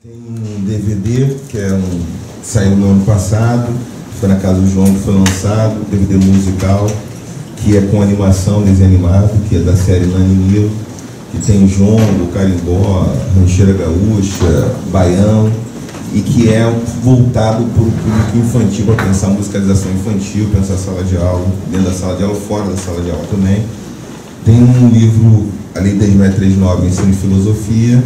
Tem um DVD que saiu no ano passado, foi na casa do João que foi lançado, DVD musical, que é com animação, desenho animado, que é da série Naninil, que tem jongo, carimbó, rancheira gaúcha, baião, e que é voltado para o público infantil, para pensar musicalização infantil, pensar sala de aula, dentro da sala de aula, fora da sala de aula também. Tem um livro, a Lei 10.639, Ensino de Filosofia,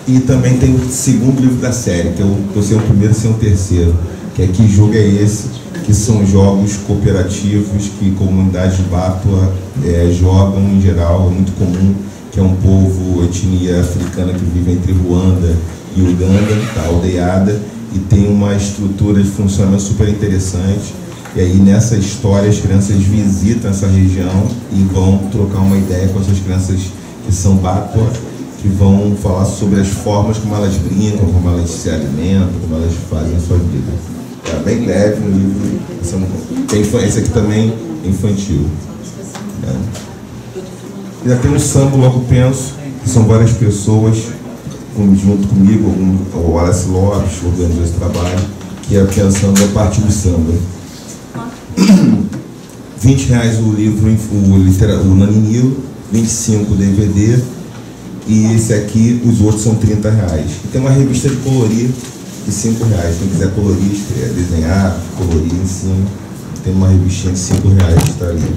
e também tem o segundo livro da série, que eu estou sendo o primeiro e sendo o terceiro, que é Que Jogo é Esse?, que são jogos cooperativos que comunidades de Batua jogam em geral, é muito comum, que é um povo, etnia africana que vive entre Ruanda e Uganda, tá aldeada, e tem uma estrutura de funcionamento super interessante. E aí nessa história as crianças visitam essa região e vão trocar uma ideia com essas crianças que são Batua, que vão falar sobre as formas como elas brincam, como elas se alimentam, como elas fazem a sua vida. É bem leve um livro, esse aqui também é infantil. Já tem um samba, Logo Penso, que são várias pessoas, junto comigo, o Wallace Lopes organizou esse trabalho, que é pensando a partir do samba. R$20 o livro, o Naninil, 25 o DVD, e esse aqui, os outros são R$30. E tem uma revista de colorir de R$5. Quem quiser colorir, desenhar, colorir em cima, tem uma revistinha de R$5, está ali,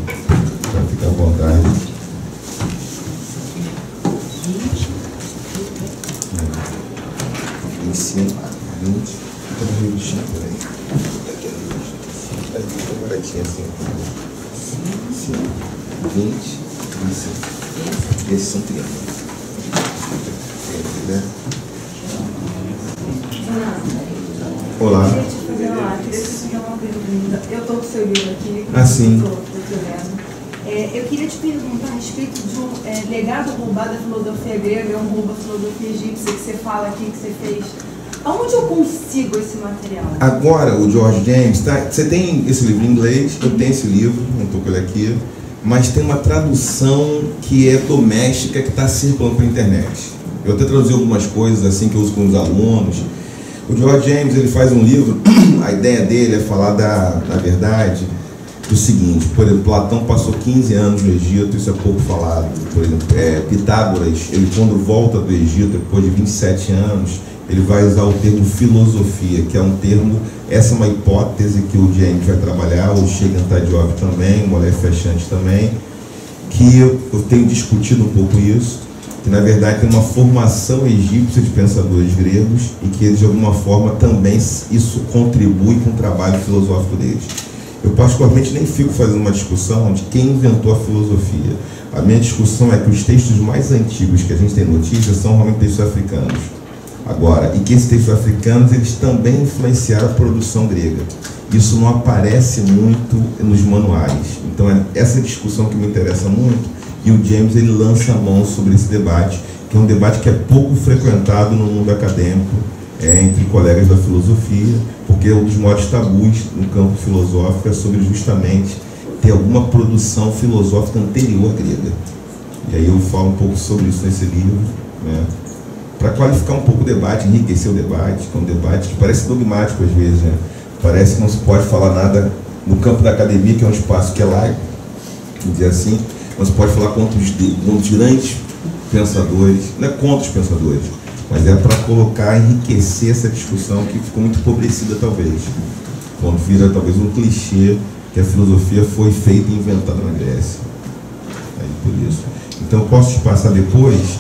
para ficar à vontade. 25, 20, tem uma revistinha por aí. Agora tinha assim, 20, 25. Esses são 30. Olá. Queria te fazer uma pergunta. Eu estou com o seu livro aqui. Sim. Eu queria te perguntar a respeito de um legado roubado da filosofia grega, um roubo da filosofia egípcia que você fala aqui, que você fez. Aonde eu consigo esse material? Agora, o George James, você tem esse livro em inglês, eu tenho esse livro, não estou com ele aqui, mas tem uma tradução que é doméstica, que está circulando pela internet. Eu até traduzi algumas coisas assim que eu uso com os alunos. O George James, ele faz um livro, a ideia dele é falar na verdade, do seguinte: por exemplo, Platão passou 15 anos no Egito, isso é pouco falado. Por exemplo, Pitágoras, ele quando volta do Egito, depois de 27 anos, ele vai usar o termo filosofia, que é um termo, essa é uma hipótese que o James vai trabalhar, o Chegan Tadiov também, o Molé Fechante também, que eu tenho discutido um pouco isso, que na verdade tem uma formação egípcia de pensadores gregos e que eles de alguma forma também isso contribui com o trabalho filosófico deles. Eu particularmente nem fico fazendo uma discussão de quem inventou a filosofia. A minha discussão é que os textos mais antigos que a gente tem notícia são realmente textos africanos. Agora, e que esses textos africanos eles também influenciaram a produção grega. Isso não aparece muito nos manuais. Então é essa discussão que me interessa muito. E o James ele lança a mão sobre esse debate, que é um debate que é pouco frequentado no mundo acadêmico, entre colegas da filosofia, porque um dos maiores tabus no campo filosófico é sobre justamente ter alguma produção filosófica anterior à grega. E aí eu falo um pouco sobre isso nesse livro, né, para qualificar um pouco o debate, enriquecer o debate, que é um debate que parece dogmático às vezes, né? Parece que não se pode falar nada no campo da academia, que é um espaço que é laico, vamos dizer assim, não se pode falar contra os grandes pensadores, não é contra os pensadores, mas é para colocar, enriquecer essa discussão que ficou muito empobrecida talvez, quando vira talvez um clichê que a filosofia foi feita e inventada na Grécia. Aí, por isso. Então eu posso te passar depois,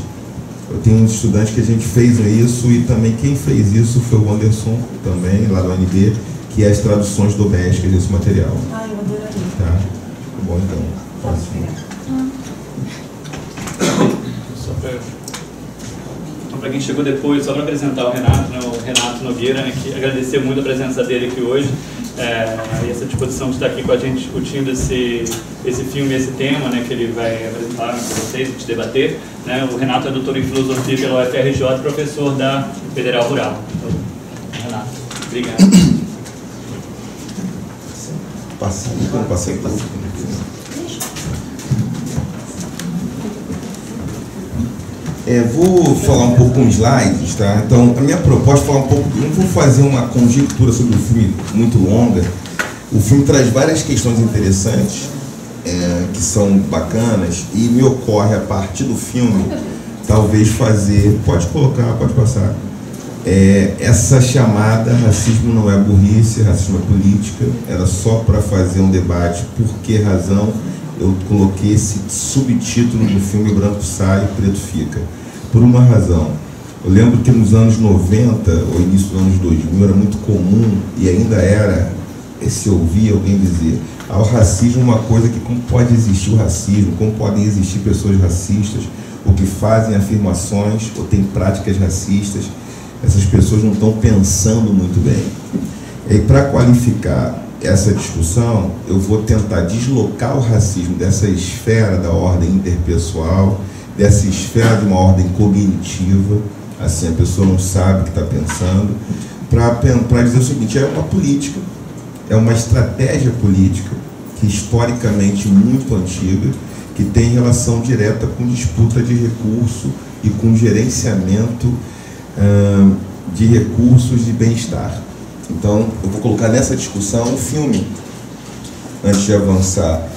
eu tenho um estudante que a gente fez isso e também quem fez isso foi o Anderson, também, lá do UNB, que é as traduções domésticas desse material. Eu adoraria. Tá? Bom, então. Próximo. Para quem chegou depois, só para apresentar o Renato, né, o Renato Nogueira, né, que agradecer muito a presença dele aqui hoje, e essa disposição de estar aqui com a gente discutindo esse filme, esse tema, né, que ele vai apresentar com vocês, a gente debater. Né. O Renato é doutor em filosofia pela UFRJ, professor da Federal Rural. Então, Renato, obrigado. Passei. Vou falar um pouco com slides, tá? Então, a minha proposta é falar um pouco, não vou fazer uma conjectura sobre o filme muito longa. O filme traz várias questões interessantes, que são bacanas, e me ocorre a partir do filme, talvez fazer, pode colocar, pode passar, essa chamada racismo não é burrice, racismo é política. Era só para fazer um debate por que razão eu coloquei esse subtítulo do filme Branco Sai, Preto Fica. Por uma razão. Eu lembro que nos anos 90, ou início dos anos 2000, era muito comum, e ainda era, se ouvir alguém dizer, o racismo é uma coisa que, como pode existir o racismo, como podem existir pessoas racistas, ou que fazem afirmações, ou têm práticas racistas, essas pessoas não estão pensando muito bem. E para qualificar essa discussão, eu vou tentar deslocar o racismo dessa esfera da ordem interpessoal, dessa esfera de uma ordem cognitiva, assim a pessoa não sabe o que está pensando, para dizer o seguinte: é uma política, é uma estratégia política que historicamente muito antiga, que tem relação direta com disputa de recurso e com gerenciamento de recursos de bem-estar. Então, eu vou colocar nessa discussão o filme. Antes de avançar,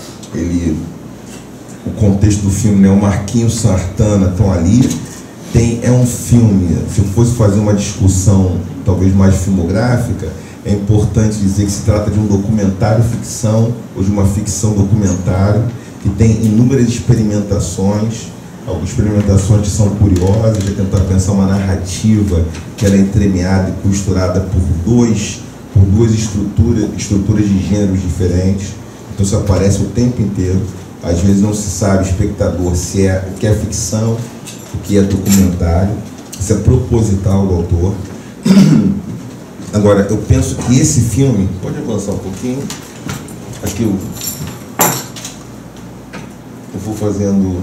o contexto do filme, né? O Marquinhos Santana estão ali. É um filme, se eu fosse fazer uma discussão talvez mais filmográfica, é importante dizer que se trata de um documentário ficção, ou de uma ficção documentário, que tem inúmeras experimentações, algumas experimentações que são curiosas, de tentar pensar uma narrativa que ela é entremeada e costurada por duas estruturas de gêneros diferentes. Então isso aparece o tempo inteiro. Às vezes não se sabe, espectador, se é o que é ficção, o que é documentário. Isso é proposital do autor. Agora, eu penso que esse filme... Pode avançar um pouquinho? Acho que eu vou fazendo...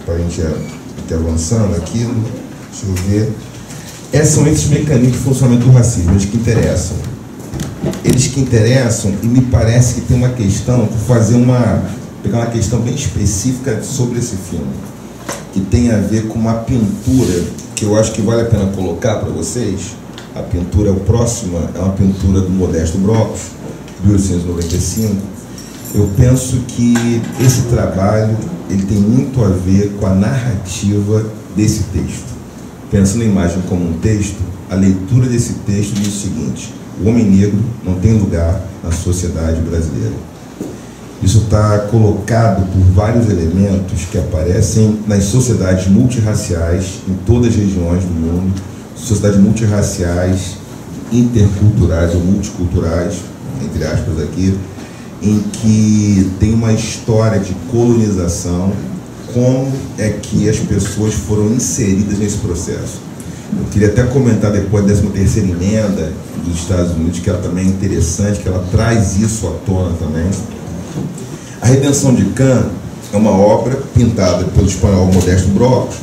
para a gente ir avançando aqui. Deixa eu ver. São esses mecanismos de funcionamento do racismo, eles que interessam. Eles que interessam, e me parece que tem uma questão, pegar uma questão bem específica sobre esse filme, que tem a ver com uma pintura, que eu acho que vale a pena colocar para vocês. A pintura próxima é uma pintura do Modesto Brocos, de 1895. Eu penso que esse trabalho ele tem muito a ver com a narrativa desse texto. Pensando a imagem como um texto, a leitura desse texto diz o seguinte: o homem negro não tem lugar na sociedade brasileira. Isso está colocado por vários elementos que aparecem nas sociedades multirraciais em todas as regiões do mundo, sociedades multirraciais, interculturais ou multiculturais, entre aspas aqui, em que tem uma história de colonização, como é que as pessoas foram inseridas nesse processo. Eu queria até comentar depois da 13ª emenda dos Estados Unidos, que ela também é interessante, que ela traz isso à tona também. A Redenção de Cã é uma obra pintada pelo espanhol Modesto Brocos,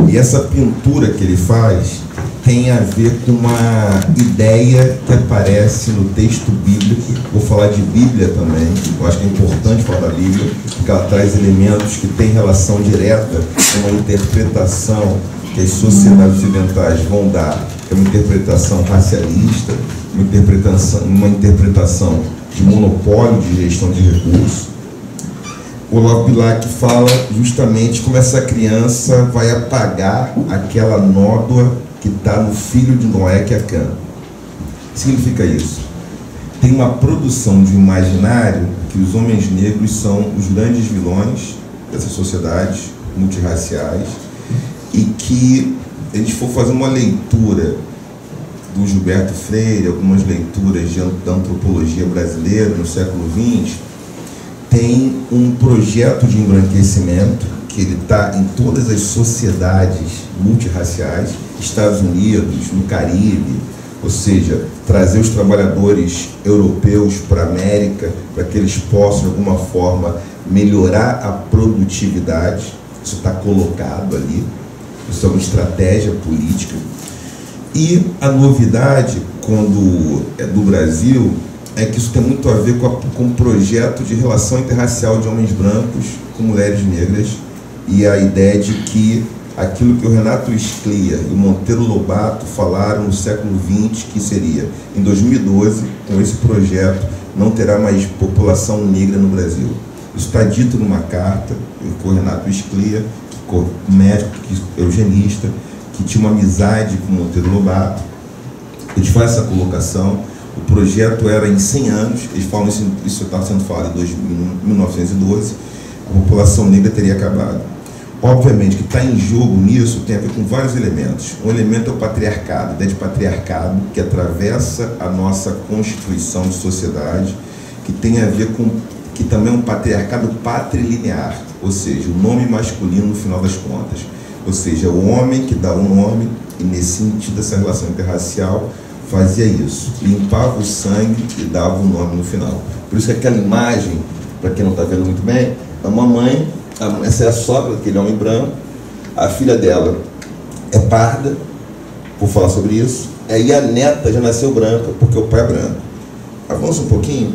e essa pintura que ele faz tem a ver com uma ideia que aparece no texto bíblico. Vou falar de Bíblia também, eu acho que é importante falar da Bíblia, porque ela traz elementos que têm relação direta com uma interpretação que as sociedades ocidentais vão dar, que é uma interpretação racialista, uma interpretação de monopólio de gestão de recursos. O Olavo Bilac fala justamente como essa criança vai apagar aquela nódoa que está no filho de Noé, que é Cã. O que significa isso? Tem uma produção de um imaginário que os homens negros são os grandes vilões dessas sociedades multirraciais, e que, se a gente for fazer uma leitura do Gilberto Freire, algumas leituras da antropologia brasileira no século XX, tem um projeto de embranquecimento que ele está em todas as sociedades multirraciais, Estados Unidos, no Caribe, ou seja, trazer os trabalhadores europeus para a América, para que eles possam, de alguma forma, melhorar a produtividade. Isso está colocado ali, isso é uma estratégia política. E a novidade, quando é do Brasil, é que isso tem muito a ver com um projeto de relação interracial de homens brancos com mulheres negras e a ideia de que aquilo que o Renato Sclia e o Monteiro Lobato falaram no século XX, que seria, em 2012, com esse projeto, não terá mais população negra no Brasil. Isso está dito numa carta com o Renato Sclia, médico, eugenista, que tinha uma amizade com o Monteiro Lobato. Eles fazem essa colocação. O projeto era em 100 anos, eles falam isso está sendo falado em 1912, a população negra teria acabado. Obviamente que está em jogo nisso tem a ver com vários elementos. Um elemento é o patriarcado, a ideia de patriarcado que atravessa a nossa constituição de sociedade, que tem a ver com, que também é um patriarcado patrilinear, ou seja, o nome masculino no final das contas. Ou seja, o homem que dá um nome, e nesse sentido essa relação interracial fazia isso, limpava o sangue e dava um nome no final. Por isso que aquela imagem, para quem não está vendo muito bem, a mamãe, essa é a sogra daquele homem branco, a filha dela é parda, vou falar sobre isso, aí a neta já nasceu branca, porque o pai é branco. Avança um pouquinho.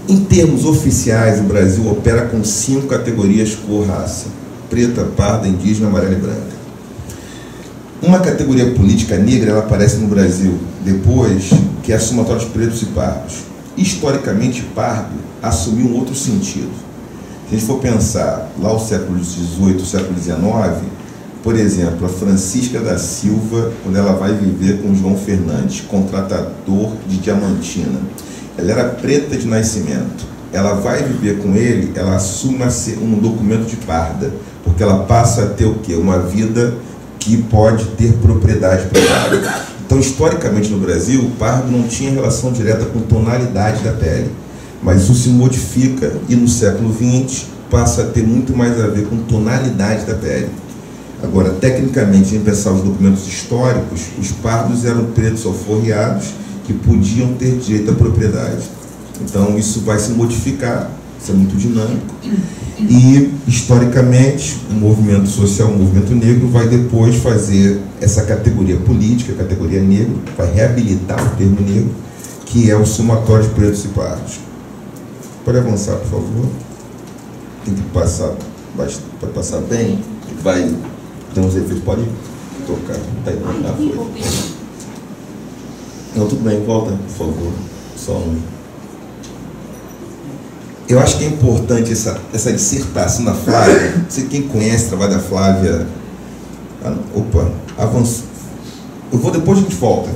Em termos oficiais, o Brasil opera com 5 categorias cor-raça: preta, parda, indígena, amarela e branca. Uma categoria política negra, ela aparece no Brasil depois, que é a somatória de pretos e pardos. Historicamente, pardo assumiu um outro sentido. Se a gente for pensar lá o século XVIII, o século XIX, por exemplo, a Francisca da Silva, quando ela vai viver com João Fernandes, contratador de Diamantina, ela era preta de nascimento. Ela vai viver com ele, ela assume um documento de parda, porque ela passa a ter o quê? Uma vida que pode ter propriedade privada. Então, historicamente no Brasil, o pardo não tinha relação direta com tonalidade da pele, mas isso se modifica e no século XX passa a ter muito mais a ver com tonalidade da pele. Agora, tecnicamente, em pensar os documentos históricos, os pardos eram pretos alforriados que podiam ter direito à propriedade. Então, isso vai se modificar, isso é muito dinâmico. E, historicamente, o movimento social, o movimento negro, vai depois fazer essa categoria política, a categoria negro, vai reabilitar o termo negro, que é o somatório de pretos e pardos. Pode avançar, por favor. Tem que passar, pode passar bem, vai ter uns efeitos, pode tocar. Não, tudo bem, volta, por favor. Só um. Eu acho que é importante essa dissertação da Flávia. Não sei quem conhece o trabalho da Flávia. Opa, avançou. Depois a gente volta.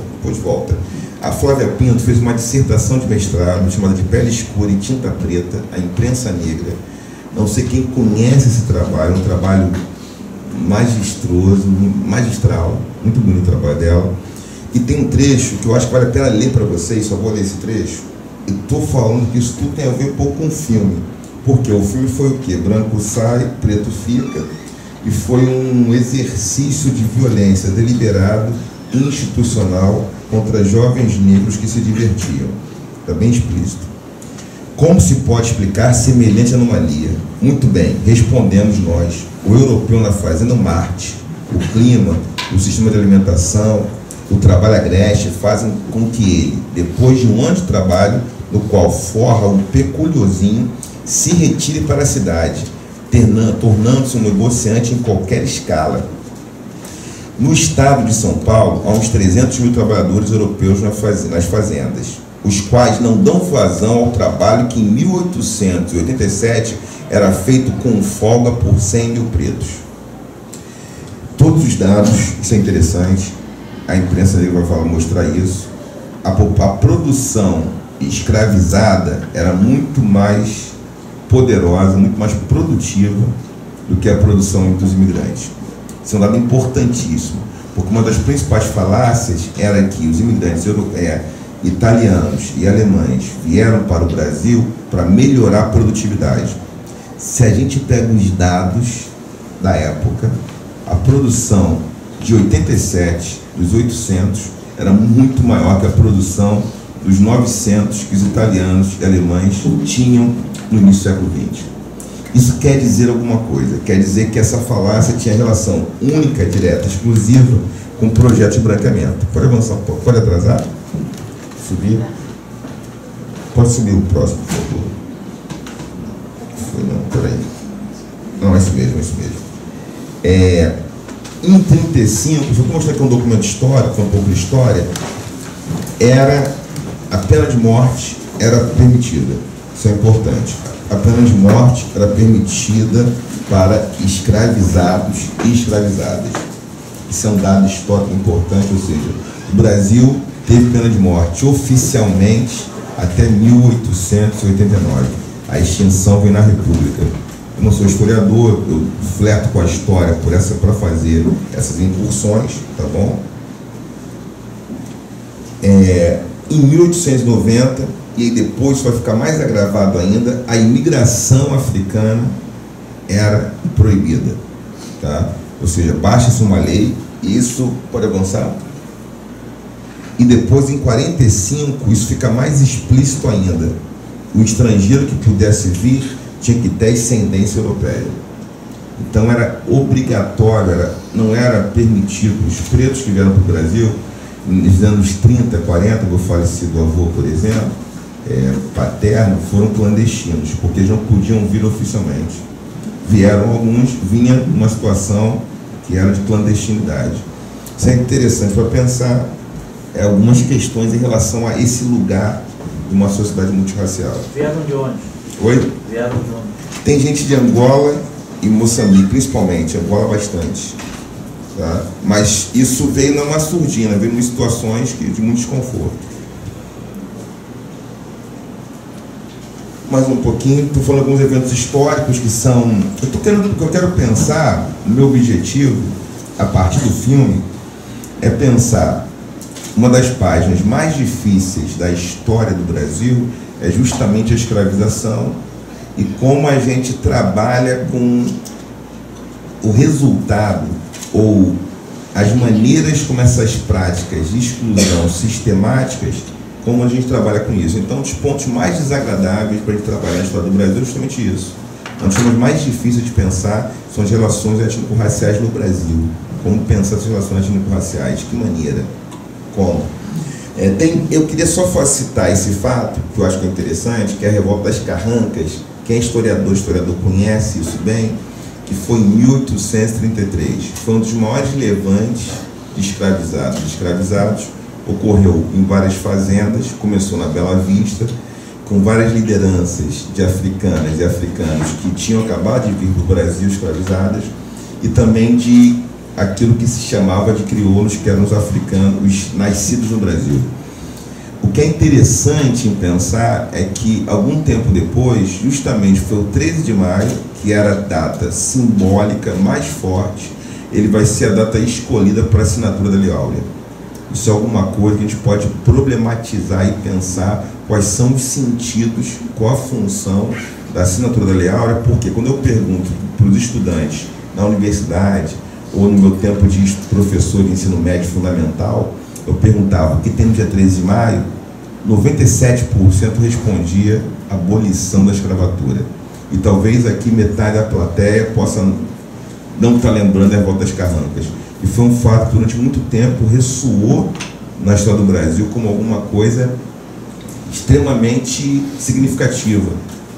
A Flávia Pinto fez uma dissertação de mestrado chamada de Pele Escura e Tinta Preta, a Imprensa Negra. Não sei quem conhece esse trabalho, um trabalho magistroso, magistral, muito bonito o trabalho dela. E tem um trecho que eu acho que vale a pena ler para vocês, só vou ler esse trecho. Eu estou falando que isso tudo tem a ver um pouco com o filme. Porque o filme foi o quê? Branco sai, preto fica, e foi um exercício de violência deliberado, institucional, contra jovens negros que se divertiam. Está bem explícito. Como se pode explicar semelhante anomalia? Muito bem, respondemos nós. O europeu na fazenda Marte, o clima, o sistema de alimentação, o trabalho agreste fazem com que ele, depois de um ano de trabalho, no qual forra um peculiozinho, se retire para a cidade, tornando-se um negociante em qualquer escala. No estado de São Paulo, há uns 300 mil trabalhadores europeus nas fazendas, os quais não dão vazão ao trabalho que em 1887 era feito com folga por 100 mil pretos. Todos os dados, isso é interessante, a imprensa vai mostrar isso, a produção escravizada era muito mais poderosa, muito mais produtiva do que a produção dos imigrantes. Isso é um dado importantíssimo, porque uma das principais falácias era que os imigrantes italianos e alemães vieram para o Brasil para melhorar a produtividade. Se a gente pega os dados da época, a produção de 87, dos 800, era muito maior que a produção dos 900 que os italianos e alemães tinham no início do século XX. Isso quer dizer alguma coisa, quer dizer que essa falácia tinha relação única, direta, exclusiva com o projeto de branqueamento. Pode avançar um pouco, pode atrasar? Subir? Pode subir o próximo, por favor. Foi não, peraí. Não, é isso mesmo, é isso mesmo. Em 1935, eu vou mostrar aqui um documento histórico, um pouco de história, a pena de morte era permitida. Isso é importante. A pena de morte era permitida para escravizados e escravizadas. Isso é um dado histórico importante, ou seja, o Brasil teve pena de morte oficialmente até 1889. A extinção veio na República. Eu não sou historiador, eu flerto com a história para fazer essas incursões, tá bom? Em 1890, e aí depois vai ficar mais agravado ainda, a imigração africana era proibida, tá? Ou seja, baixa-se uma lei, e isso pode avançar. E depois, em 45, isso fica mais explícito ainda. O estrangeiro que pudesse vir tinha que ter ascendência europeia. Então era obrigatório, não era permitido. Os pretos que vieram para o Brasil, nos anos 30, 40, meu falecido avô, por exemplo, paterno, foram clandestinos, porque eles não podiam vir oficialmente. Vieram alguns, vinha numa situação que era de clandestinidade. Isso é interessante para pensar algumas questões em relação a esse lugar de uma sociedade multirracial. Vieram de onde? Oi? Vieram de onde? Tem gente de Angola e Moçambique, principalmente. Angola bastante. Tá? Mas isso veio numa surdina, veio em situações de muito desconforto. Mais um pouquinho, estou falando de alguns eventos históricos que são... O que eu quero pensar, o meu objetivo, a partir do filme, é pensar uma das páginas mais difíceis da história do Brasil é justamente a escravização e como a gente trabalha com o resultado ou as maneiras como essas práticas de exclusão sistemáticas, como a gente trabalha com isso. Então, um dos pontos mais desagradáveis para a gente trabalhar na história do Brasil é justamente isso. Um dos temas mais difíceis de pensar são as relações étnico-raciais no Brasil. Como pensar as relações étnico-raciais? De que maneira? Como? Eu queria só citar esse fato, que eu acho que é interessante, que é a Revolta das Carrancas. Quem é historiador conhece isso bem, que foi em 1833. Foi um dos maiores levantes de escravizados. Ocorreu em várias fazendas, começou na Bela Vista, com várias lideranças de africanas e africanos que tinham acabado de vir para o Brasil escravizadas, e também de aquilo que se chamava de crioulos, que eram os africanos, os nascidos no Brasil. O que é interessante em pensar é que, algum tempo depois, justamente foi o 13 de maio, que era a data simbólica mais forte, ele vai ser a data escolhida para a assinatura da Lei Áurea. Isso é alguma coisa que a gente pode problematizar e pensar quais são os sentidos, qual a função da assinatura da Lei Áurea, porque quando eu pergunto para os estudantes na universidade, ou no meu tempo de professor de ensino médio fundamental, eu perguntava o que tem no dia 13 de maio, 97% respondia abolição da escravatura. E talvez aqui metade da plateia possa não estar lembrando da Revolta das Carrancas. E foi um fato que durante muito tempo ressoou na história do Brasil como alguma coisa extremamente significativa,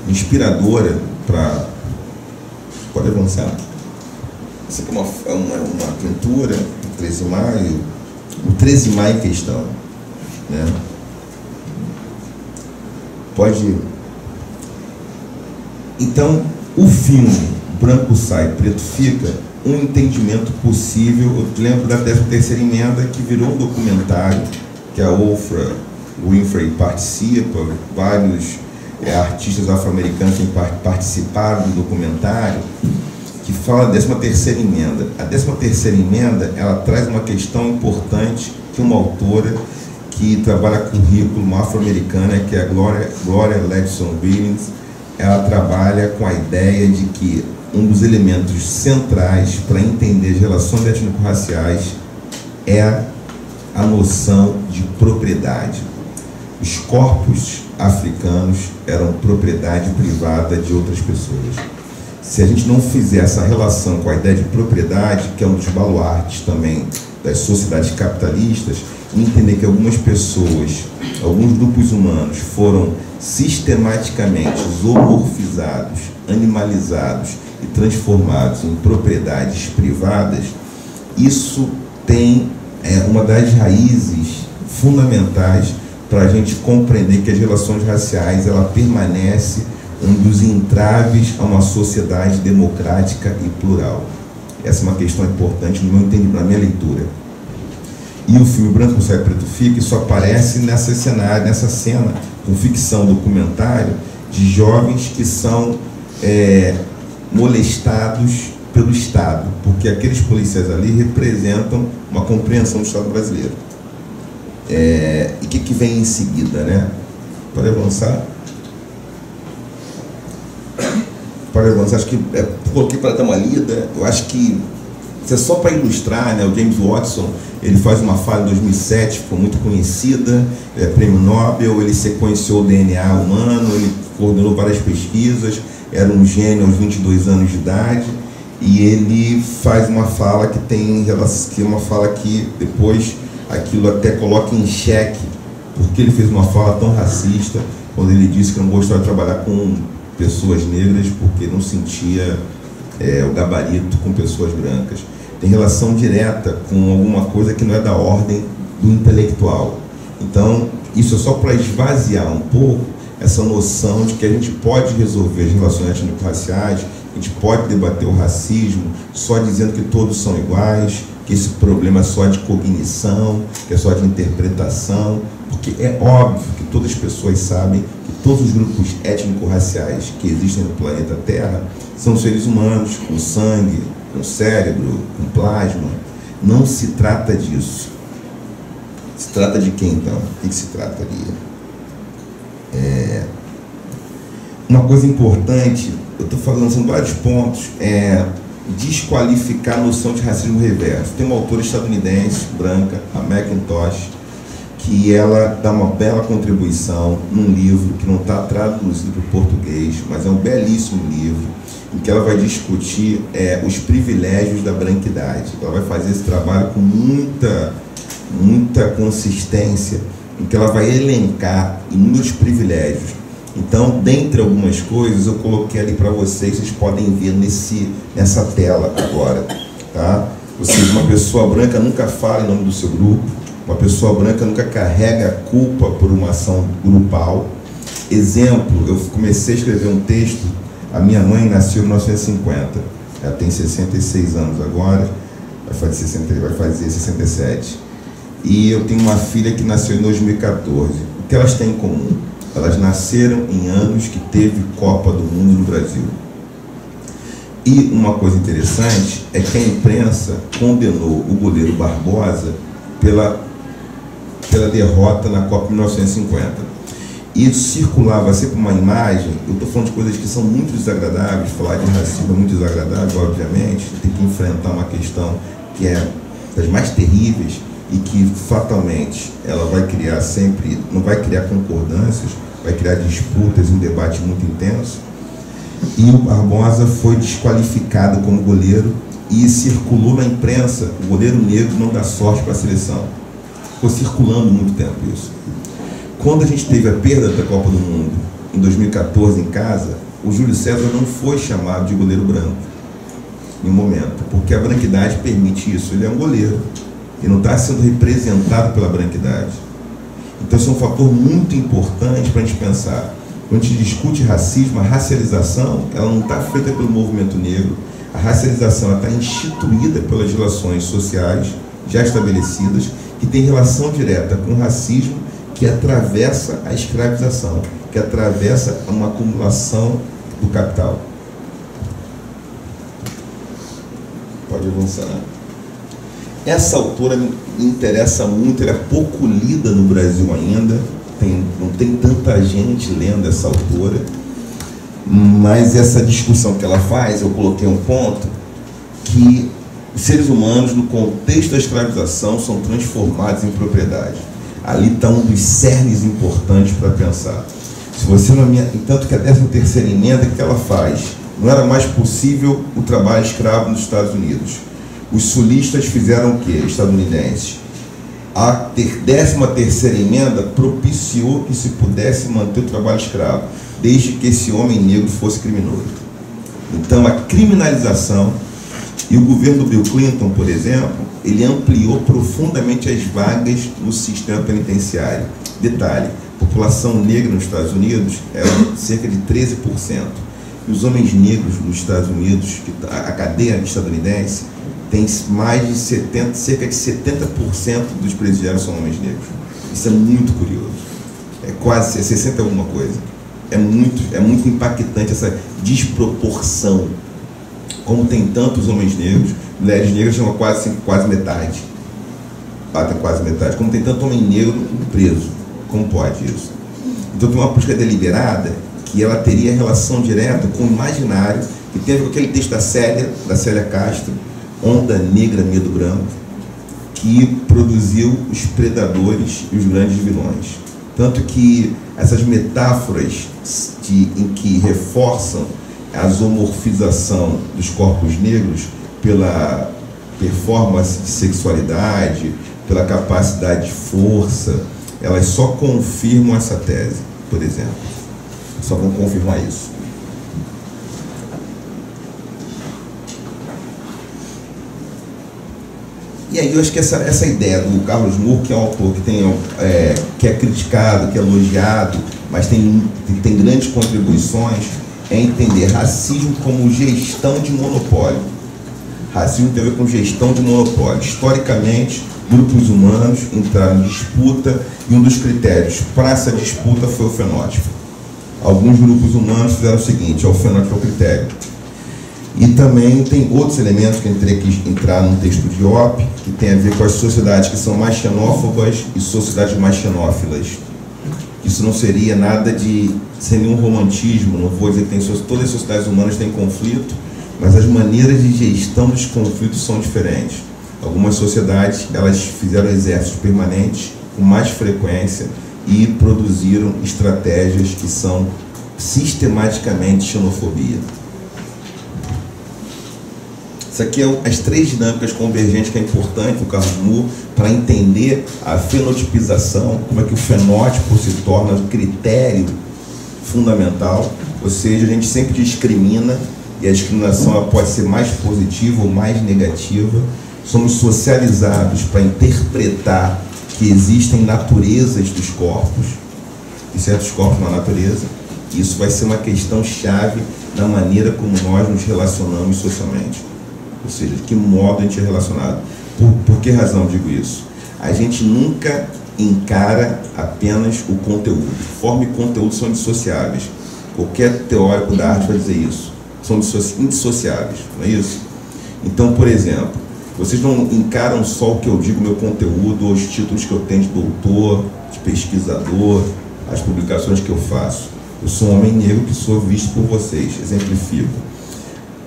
inspiradora para... Pode avançar. Isso aqui é uma pintura, o 13 de maio, o 13 de maio em questão, né? Pode... Então, o filme Branco Sai, Preto Fica, um entendimento possível. Eu lembro da 13ª emenda, que virou um documentário, que a Oprah Winfrey participa, vários artistas afro-americanos que participaram do documentário, que fala da 13ª emenda. A 13ª emenda, ela traz uma questão importante que uma autora que trabalha com currículo afro-americana, que é a Gloria Ledson Billings, ela trabalha com a ideia de que um dos elementos centrais para entender as relações étnico-raciais é a noção de propriedade. Os corpos africanos eram propriedade privada de outras pessoas. Se a gente não fizer essa relação com a ideia de propriedade, que é um dos baluartes também das sociedades capitalistas, entender que algumas pessoas, alguns grupos humanos foram sistematicamente zoomorfizados, animalizados e transformados em propriedades privadas, isso tem uma das raízes fundamentais para a gente compreender que as relações raciais ela permanece um dos entraves a uma sociedade democrática e plural. Essa é uma questão importante no meu entendimento, na minha leitura. E o filme Branco Sai Preto Fica, isso aparece nessa cena com ficção documentário de jovens que são molestados pelo Estado, porque aqueles policiais ali representam uma compreensão do Estado brasileiro. E o que vem em seguida, né? Pode avançar? Pode avançar, acho que coloquei para dar uma lida. Eu acho que isso é só para ilustrar, né? O James Watson, ele faz uma fala em 2007, ficou muito conhecida, ele é prêmio Nobel, ele sequenciou o DNA humano, ele coordenou várias pesquisas, era um gênio aos 22 anos de idade, e ele faz uma fala que tem relação, que é uma fala que depois aquilo até coloca em xeque, porque ele fez uma fala tão racista, quando ele disse que não gostava de trabalhar com pessoas negras, porque não sentia o gabarito com pessoas brancas. Tem relação direta com alguma coisa que não é da ordem do intelectual. Então, isso é só para esvaziar um pouco essa noção de que a gente pode resolver as relações étnico-raciais, a gente pode debater o racismo só dizendo que todos são iguais, que esse problema é só de cognição, que é só de interpretação, porque é óbvio que todas as pessoas sabem que todos os grupos étnico-raciais que existem no planeta Terra são seres humanos, com sangue, com cérebro, com plasma. Não se trata disso. Se trata de quem, então? O que se trata ali? Uma coisa importante, eu estou falando, são vários pontos, desqualificar a noção de racismo reverso. Tem uma autora estadunidense, branca, a Mackintosh, que ela dá uma bela contribuição num livro que não está traduzido para o português, mas é um belíssimo livro, em que ela vai discutir os privilégios da branquidade. Ela vai fazer esse trabalho com muita consistência, em que ela vai elencar inúmeros privilégios. Então, dentre algumas coisas, eu coloquei ali para vocês podem ver nessa tela agora, tá? Ou seja, uma pessoa branca nunca fala em nome do seu grupo, uma pessoa branca nunca carrega a culpa por uma ação grupal. Exemplo, eu comecei a escrever um texto, a minha mãe nasceu em 1950, ela tem 66 anos agora, vai fazer 67, e eu tenho uma filha que nasceu em 2014. O que elas têm em comum? Elas nasceram em anos que teve Copa do Mundo no Brasil. E uma coisa interessante é que a imprensa condenou o goleiro Barbosa pela derrota na Copa de 1950. E circulava sempre uma imagem, eu estou falando de coisas que são muito desagradáveis, falar de racismo é muito desagradável, obviamente, tem que enfrentar uma questão que é das mais terríveis, e que fatalmente ela vai criar sempre, não vai criar concordâncias, vai criar disputas e um debate muito intenso. E o Barbosa foi desqualificado como goleiro e circulou na imprensa: o goleiro negro não dá sorte para a seleção. Ficou circulando muito tempo isso. Quando a gente teve a perda da Copa do Mundo em 2014 em casa, o Júlio César não foi chamado de goleiro branco em um momento, porque a branquidade permite isso. Ele é um goleiro e não está sendo representado pela branquidade. Então isso é um fator muito importante para a gente pensar. Quando a gente discute racismo, a racialização ela não está feita pelo movimento negro. A racialização está instituída pelas relações sociais já estabelecidas, que tem relação direta com o racismo, que atravessa a escravização, que atravessa uma acumulação do capital. Pode avançar. Essa autora me interessa muito, ela é pouco lida no Brasil ainda, não tem tanta gente lendo essa autora, mas essa discussão que ela faz, eu coloquei um ponto, que os seres humanos, no contexto da escravização, são transformados em propriedade. Ali está um dos cernes importantes para pensar. Se você não tanto que a 13ª emenda que ela faz, não era mais possível o trabalho escravo nos Estados Unidos. Os sulistas fizeram o quê? Estadunidenses. A 13ª emenda propiciou que se pudesse manter o trabalho escravo, desde que esse homem negro fosse criminoso. Então, a criminalização, e o governo do Bill Clinton, por exemplo, ele ampliou profundamente as vagas no sistema penitenciário. Detalhe, a população negra nos Estados Unidos é cerca de 13%. E os homens negros nos Estados Unidos, a cadeia estadunidense, tem mais de cerca de 70% dos presidiários são homens negros. Isso é muito curioso. É quase 60 alguma coisa. É muito impactante essa desproporção. Como tem tantos homens negros, mulheres negras são quase metade. Batem quase metade. Como tem tanto homem negro preso. Como pode isso? Então tem uma política deliberada que ela teria relação direta com o imaginário, que tem a ver com aquele texto da Célia Castro, Onda Negra, Medo Branco, que produziu os predadores e os grandes vilões. Tanto que essas metáforas em que reforçam a zoomorfização dos corpos negros pela performance de sexualidade, pela capacidade de força, elas só confirmam essa tese, por exemplo. Só vão confirmar isso. E aí eu acho que essa ideia do Carlos Moore, que é um autor que é criticado, que é elogiado, mas tem grandes contribuições, é entender racismo como gestão de monopólio. Racismo tem a ver com gestão de monopólio. Historicamente, grupos humanos entraram em disputa e um dos critérios para essa disputa foi o fenótipo. Alguns grupos humanos fizeram o seguinte: o fenótipo é o critério. E também tem outros elementos que eu teria que entrar no texto de Opp, que tem a ver com as sociedades que são mais xenófobas e sociedades mais xenófilas. Isso não seria nada sem nenhum romantismo, não vou dizer que todas as sociedades humanas têm conflito, mas as maneiras de gestão dos conflitos são diferentes. Algumas sociedades, elas fizeram exércitos permanentes com mais frequência e produziram estratégias que são sistematicamente xenofobia. Isso aqui é as três dinâmicas convergentes que é importante o Carlos Moore para entender a fenotipização, como é que o fenótipo se torna um critério fundamental, ou seja, a gente sempre discrimina e a discriminação ela pode ser mais positiva ou mais negativa. Somos socializados para interpretar que existem naturezas dos corpos e certos corpos na natureza. Isso vai ser uma questão chave na maneira como nós nos relacionamos socialmente. Ou seja, de que modo a gente é relacionado. Por que razão eu digo isso? A gente nunca encara apenas o conteúdo. Forma e conteúdo são indissociáveis. Qualquer teórico da arte vai dizer isso. São indissociáveis, não é isso? Então, por exemplo, vocês não encaram só o que eu digo, meu conteúdo, ou os títulos que eu tenho de doutor, de pesquisador, as publicações que eu faço. Eu sou um homem negro que sou visto por vocês. Exemplifico.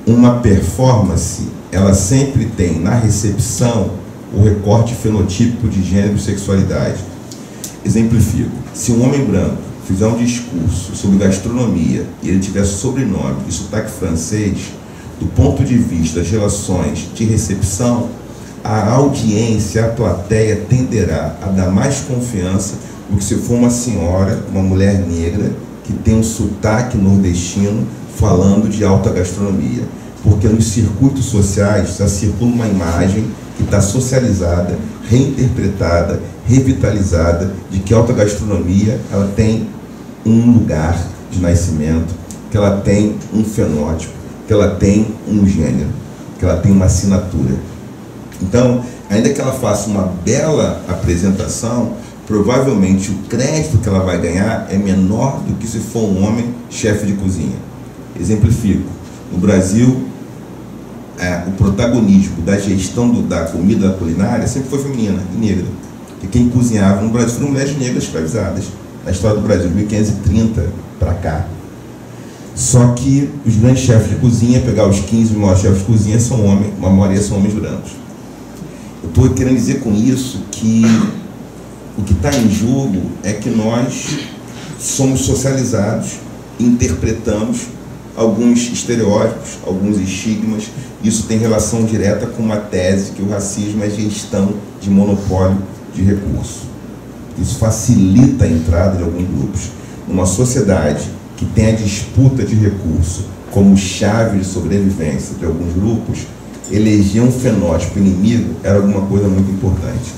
Uma performance, ela sempre tem na recepção o recorte fenotípico de gênero e sexualidade. Exemplifico. Se um homem branco fizer um discurso sobre gastronomia e ele tiver sobrenome e sotaque francês, do ponto de vista das relações de recepção, a audiência, a plateia tenderá a dar mais confiança do que se for uma senhora, uma mulher negra, que tem um sotaque nordestino falando de alta gastronomia. Porque nos circuitos sociais já circula uma imagem que está socializada, reinterpretada, revitalizada, de que a alta gastronomia ela tem um lugar de nascimento, que ela tem um fenótipo, que ela tem um gênero, que ela tem uma assinatura. Então, ainda que ela faça uma bela apresentação, provavelmente o crédito que ela vai ganhar é menor do que se for um homem chefe de cozinha. Exemplifico. No Brasil, o protagonismo da gestão da comida, da culinária, sempre foi feminina e negra. E quem cozinhava no Brasil foram mulheres negras escravizadas. Na história do Brasil, de 1530 para cá. Só que os grandes chefes de cozinha, pegar os 15 maiores chefes de cozinha, são homens, uma maioria são homens brancos. Eu estou querendo dizer com isso que o que está em jogo é que nós somos socializados, interpretamos alguns estereótipos, alguns estigmas. Isso tem relação direta com uma tese que o racismo é gestão de monopólio de recursos. Isso facilita a entrada de alguns grupos. Numa sociedade que tem a disputa de recurso como chave de sobrevivência de alguns grupos, eleger um fenótipo inimigo era alguma coisa muito importante.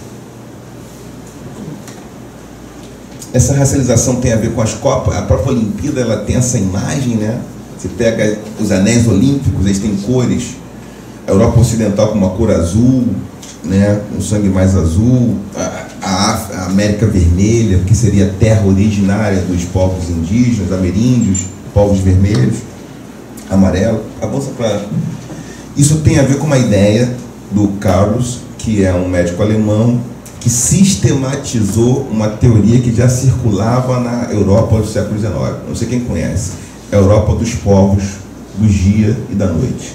Essa racialização tem a ver com as Copas. A própria Olimpíada, ela tem essa imagem, né? Você pega os anéis olímpicos, eles têm cores. A Europa Ocidental com uma cor azul, né? Um sangue mais azul. A América Vermelha, que seria a terra originária dos povos indígenas, ameríndios, povos vermelhos, amarelo. Avança para... Isso tem a ver com uma ideia do Carlos, que é um médico alemão, que sistematizou uma teoria que já circulava na Europa do século XIX. Não sei quem conhece. A Europa dos povos do dia e da noite.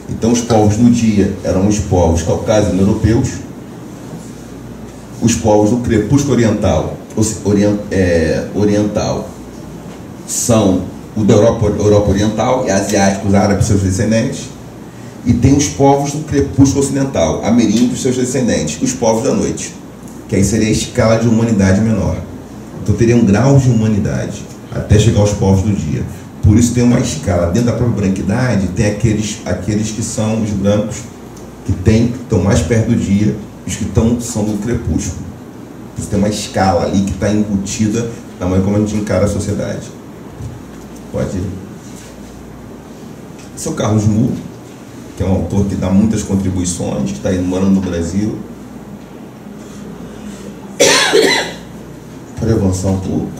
Então, os povos do dia eram os povos caucasiano-europeus, os povos do crepúsculo oriental são o da Europa Oriental e asiáticos, árabes e seus descendentes, e tem os povos do crepúsculo ocidental, ameríndios e seus descendentes, os povos da noite, que aí seria a escala de humanidade menor. Então teriam graus de humanidade até chegar aos povos do dia. Por isso tem uma escala. Dentro da própria branquidade tem aqueles que são os brancos, que estão mais perto do dia, os que são do crepúsculo. Isso tem uma escala ali que está embutida na maneira como a gente encara a sociedade. Pode ir. Esse é o Carlos Mu, que é um autor que dá muitas contribuições, que está morando no Brasil. Pode avançar um pouco.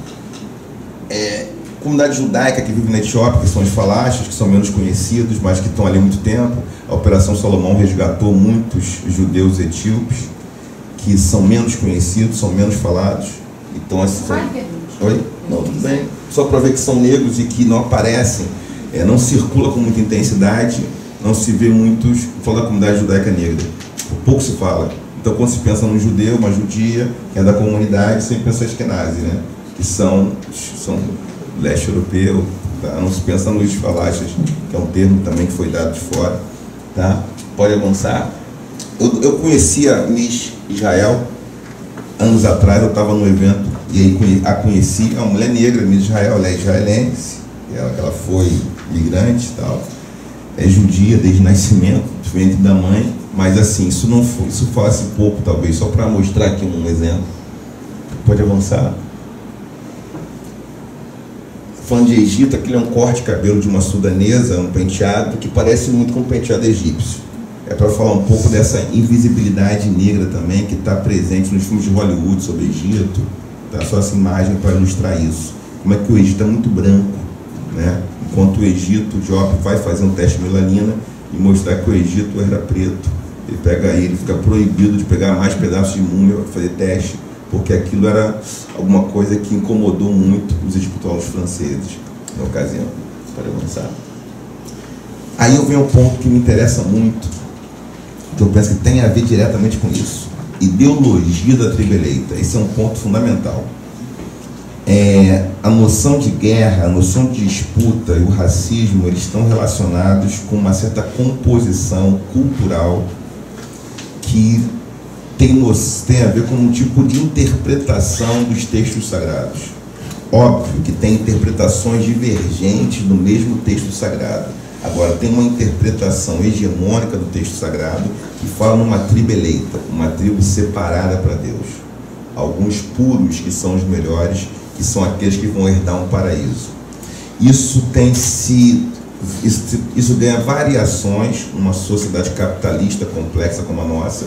Comunidade judaica que vive na Etiópia, que são os falachas, que são menos conhecidos, mas que estão ali há muito tempo. A Operação Salomão resgatou muitos judeus etíopes, que são menos conhecidos, são menos falados. Então, assim, oi? Não, tudo bem. Só para ver que são negros e que não aparecem, não circula com muita intensidade, não se vê muitos. Fala da comunidade judaica negra, pouco se fala. Então, quando se pensa num judeu, uma judia, que é da comunidade, sempre pensa Ashkenazi, né? Que são leste europeu, tá? Não se pensa nos falachas, que é um termo também que foi dado de fora, tá? Pode avançar. Eu conhecia Miss Israel anos atrás. Eu estava num evento e aí a conheci. É uma mulher negra, Miss Israel, ela é israelense, ela foi migrante e tal, é judia desde nascimento, diferente da mãe, mas assim, isso falasse pouco, talvez, só para mostrar aqui um exemplo. Pode avançar. Falando de Egito, aquele é um corte de cabelo de uma sudanesa, um penteado que parece muito com o penteado egípcio. É para falar um pouco dessa invisibilidade negra também que está presente nos filmes de Hollywood sobre o Egito. Tá? Só essa imagem para ilustrar isso. Como é que o Egito é muito branco, né? Enquanto o Egito, o Diop vai fazer um teste de melanina e mostrar que o Egito era preto. Ele fica proibido de pegar mais pedaços de múmia para fazer teste, porque aquilo era alguma coisa que incomodou muito os egiptólogos franceses na ocasião. Para avançar. Aí eu venho ao ponto que me interessa muito, que eu penso que tem a ver diretamente com isso. Ideologia da tribo eleita. Esse é um ponto fundamental. A noção de guerra, a noção de disputa e o racismo, eles estão relacionados com uma certa composição cultural que tem a ver com um tipo de interpretação dos textos sagrados. Óbvio que tem interpretações divergentes do mesmo texto sagrado. Agora, tem uma interpretação hegemônica do texto sagrado que fala numa tribo eleita, uma tribo separada para Deus. Alguns puros, que são os melhores, que são aqueles que vão herdar um paraíso. Isso ganha variações numa sociedade capitalista complexa como a nossa.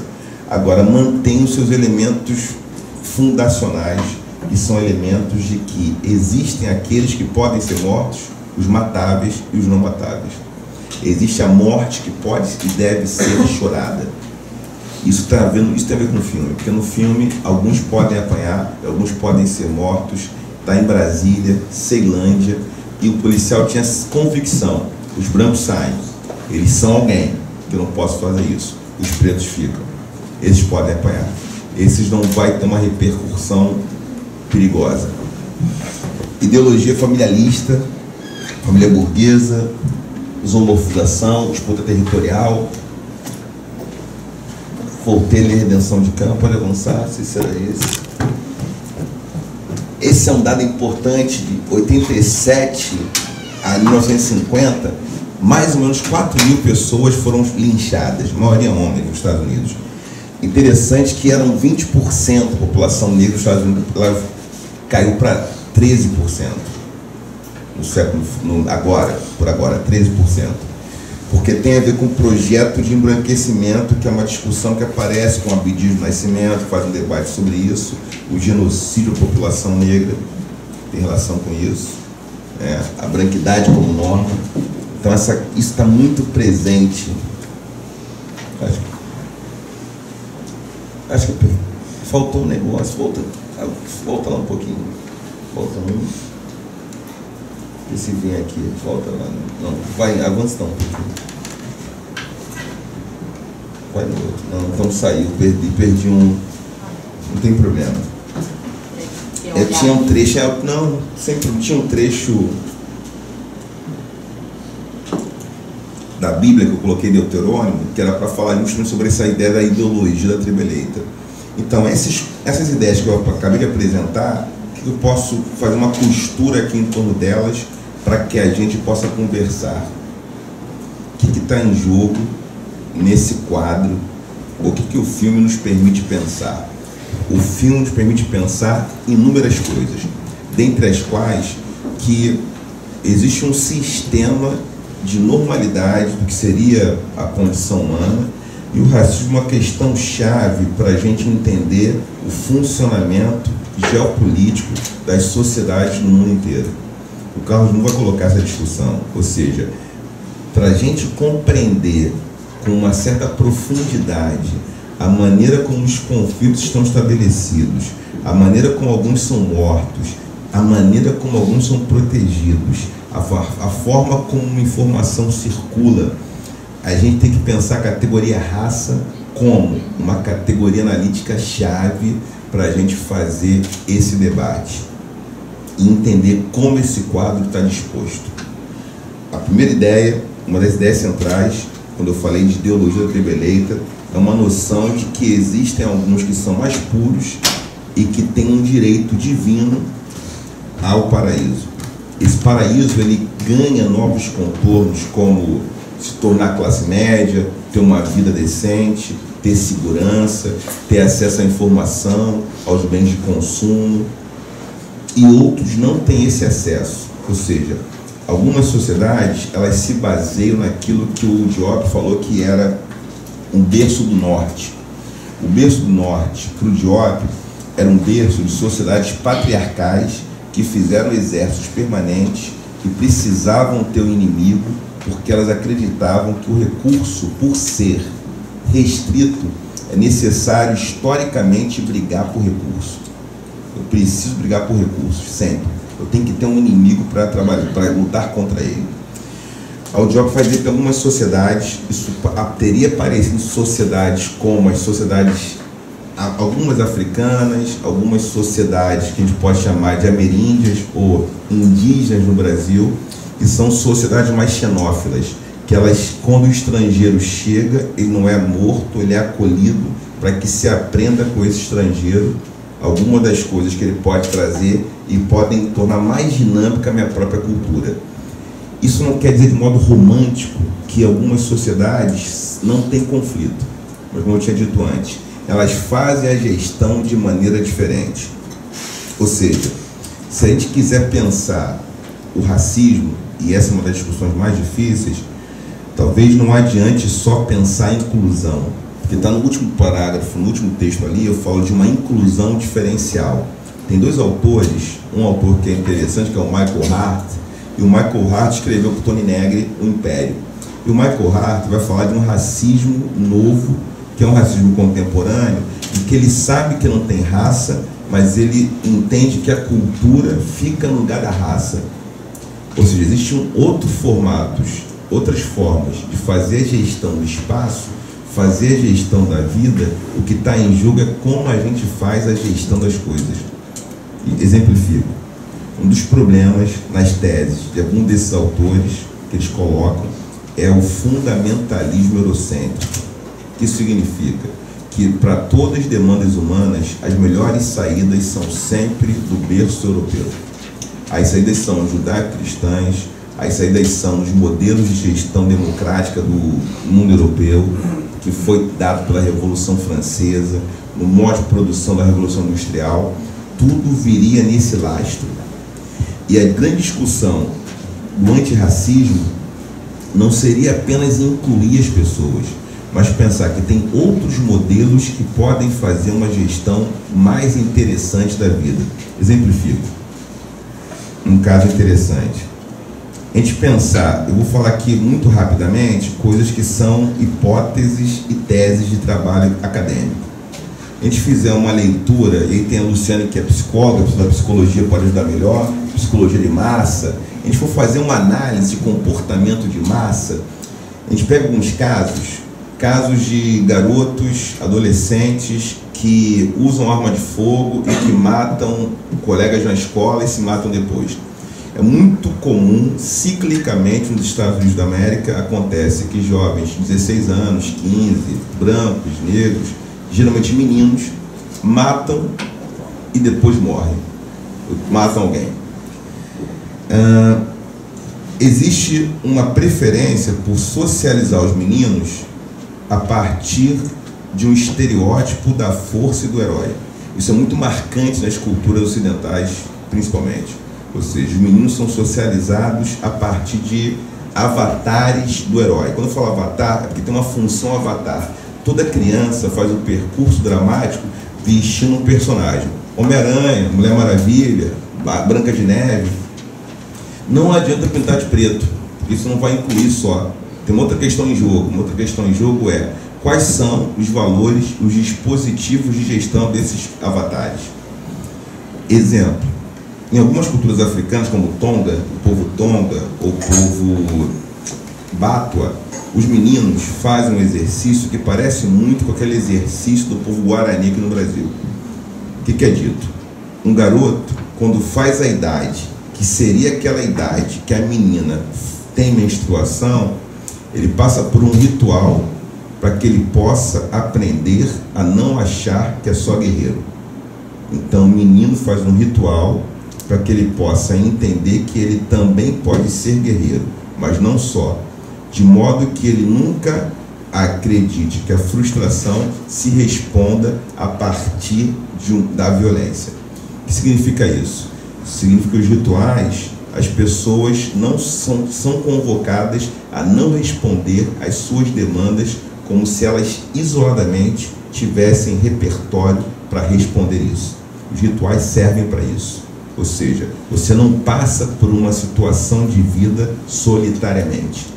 Agora, mantém os seus elementos fundacionais, que são elementos de que existem aqueles que podem ser mortos, os matáveis e os não matáveis. Existe a morte que pode e deve ser chorada. Isso tem a ver com o filme, porque no filme alguns podem apanhar, alguns podem ser mortos. Está em Brasília, Ceilândia, e o policial tinha convicção: os brancos saem, eles são alguém, que eu não posso fazer isso, os pretos ficam. Esses podem apanhar, esses não vai ter uma repercussão perigosa. Ideologia familialista, família burguesa, zomorfização, disputa territorial, Voltaire e redenção de campo. Pode avançar, se será esse. Esse é um dado importante. De 87 a 1950, mais ou menos 4.000 pessoas foram linchadas, maioria homens nos Estados Unidos. Interessante que eram 20% da população negra dos Estados Unidos, ela caiu para 13% no século, por agora, 13%. Porque tem a ver com o projeto de embranquecimento, que é uma discussão que aparece com o Abdias do Nascimento, faz um debate sobre isso, o genocídio da população negra tem relação com isso, a branquidade como norma. Então isso está muito presente. Acho que faltou um negócio, volta lá um pouquinho, volta um. Esse vem aqui, volta lá, não, vai, avança um pouquinho. Vai no outro, não, então saiu, perdi um, não tem problema. Eu tinha um trecho, não, sempre tinha um trecho da Bíblia que eu coloquei em Deuterônimo, que era para falar justamente sobre essa ideia da ideologia da tribo eleita. Então, essas ideias que eu acabei de apresentar, que eu posso fazer uma costura aqui em torno delas para que a gente possa conversar. O que está em jogo nesse quadro? O que o filme nos permite pensar? O filme nos permite pensar inúmeras coisas, dentre as quais que existe um sistema de normalidade do que seria a condição humana, e o racismo é uma questão chave para a gente entender o funcionamento geopolítico das sociedades no mundo inteiro. O Carlos não vai colocar essa discussão, ou seja, para a gente compreender com uma certa profundidade a maneira como os conflitos estão estabelecidos, a maneira como alguns são mortos, a maneira como alguns são protegidos, a forma como uma informação circula, a gente tem que pensar a categoria raça como uma categoria analítica chave para a gente fazer esse debate e entender como esse quadro está disposto. A primeira ideia, uma das ideias centrais, quando eu falei de ideologia da tribo eleita, é uma noção de que existem alguns que são mais puros e que têm um direito divino ao paraíso. Esse paraíso, ele ganha novos contornos, como se tornar classe média, ter uma vida decente, ter segurança, ter acesso à informação, aos bens de consumo, e outros não têm esse acesso. Ou seja, algumas sociedades, elas se baseiam naquilo que o Diop falou que era um berço do norte. O berço do norte, para o Diop, era um berço de sociedades patriarcais que fizeram exércitos permanentes, que precisavam ter um inimigo, porque elas acreditavam que o recurso, por ser restrito, é necessário historicamente brigar por recurso. Eu preciso brigar por recursos, sempre. Eu tenho que ter um inimigo para trabalhar, para lutar contra ele. O Diop vai dizer que algumas sociedades, isso teria parecido sociedades como as sociedades, algumas africanas, algumas sociedades que a gente pode chamar de ameríndias ou indígenas no Brasil, que são sociedades mais xenófilas, que elas, quando o estrangeiro chega, ele não é morto, ele é acolhido para que se aprenda com esse estrangeiro alguma das coisas que ele pode trazer e podem tornar mais dinâmica a minha própria cultura. Isso não quer dizer de modo romântico que algumas sociedades não têm conflito, mas como eu tinha dito antes, elas fazem a gestão de maneira diferente. Ou seja, se a gente quiser pensar o racismo, e essa é uma das discussões mais difíceis, talvez não adiante só pensar em inclusão, porque está no último parágrafo, no último texto ali, eu falo de uma inclusão diferencial. Tem dois autores, um autor que é interessante, que é o Michael Hart, e o Michael Hart escreveu com Tony Negri O Império. E o Michael Hart vai falar de um racismo novo, que é um racismo contemporâneo, e que ele sabe que não tem raça, mas ele entende que a cultura fica no lugar da raça. Ou seja, existem outros formatos, outras formas de fazer a gestão do espaço, fazer a gestão da vida. O que está em jogo é como a gente faz a gestão das coisas. E exemplifico. Um dos problemas nas teses de algum desses autores que eles colocam é o fundamentalismo eurocêntrico. O que isso significa? Que para todas as demandas humanas, as melhores saídas são sempre do berço europeu. As saídas são judaico-cristãs, As saídas são os modelos de gestão democrática do mundo europeu, que foi dado pela Revolução Francesa, no modo de produção da Revolução Industrial, tudo viria nesse lastro. E a grande discussão do antirracismo não seria apenas incluir as pessoas, mas pensar que tem outros modelos que podem fazer uma gestão mais interessante da vida. Exemplifico um caso interessante. A gente pensar, eu vou falar aqui muito rapidamente, coisas que são hipóteses e teses de trabalho acadêmico. A gente fizer uma leitura, e aí tem a Luciane que é psicóloga, da psicologia pode ajudar melhor, psicologia de massa. A gente for fazer uma análise de comportamento de massa, a gente pega alguns casos de garotos, adolescentes que usam arma de fogo e que matam colegas na escola e se matam depois. É muito comum, ciclicamente, nos Estados Unidos da América, acontece que jovens de 16 anos, 15, brancos, negros, geralmente meninos, matam e depois morrem, matam alguém. Existe uma preferência por socializar os meninos a partir de um estereótipo da força e do herói. Isso é muito marcante nas culturas ocidentais, principalmente. Ou seja, os meninos são socializados a partir de avatares do herói. Quando eu falo avatar, é porque tem uma função avatar. Toda criança faz um percurso dramático vestindo um personagem. Homem-Aranha, Mulher Maravilha, Branca de Neve. Não adianta pintar de preto, porque isso não vai incluir só. Tem uma outra questão em jogo. Uma outra questão em jogo é quais são os valores, os dispositivos de gestão desses avatares. Exemplo. Em algumas culturas africanas, como o Tonga, o povo Tonga ou o povo Batua, os meninos fazem um exercício que parece muito com aquele exercício do povo Guarani aqui no Brasil. O que é dito? Um garoto, quando faz a idade, que seria aquela idade que a menina tem menstruação, ele passa por um ritual para que ele possa aprender a não achar que é só guerreiro. Então o menino faz um ritual para que ele possa entender que ele também pode ser guerreiro, mas não só, de modo que ele nunca acredite que a frustração se responda a partir da violência. O que significa isso? Significa que os rituais, as pessoas não são convocadas a não responder às suas demandas como se elas isoladamente tivessem repertório para responder isso. Os rituais servem para isso. Ou seja, você não passa por uma situação de vida solitariamente.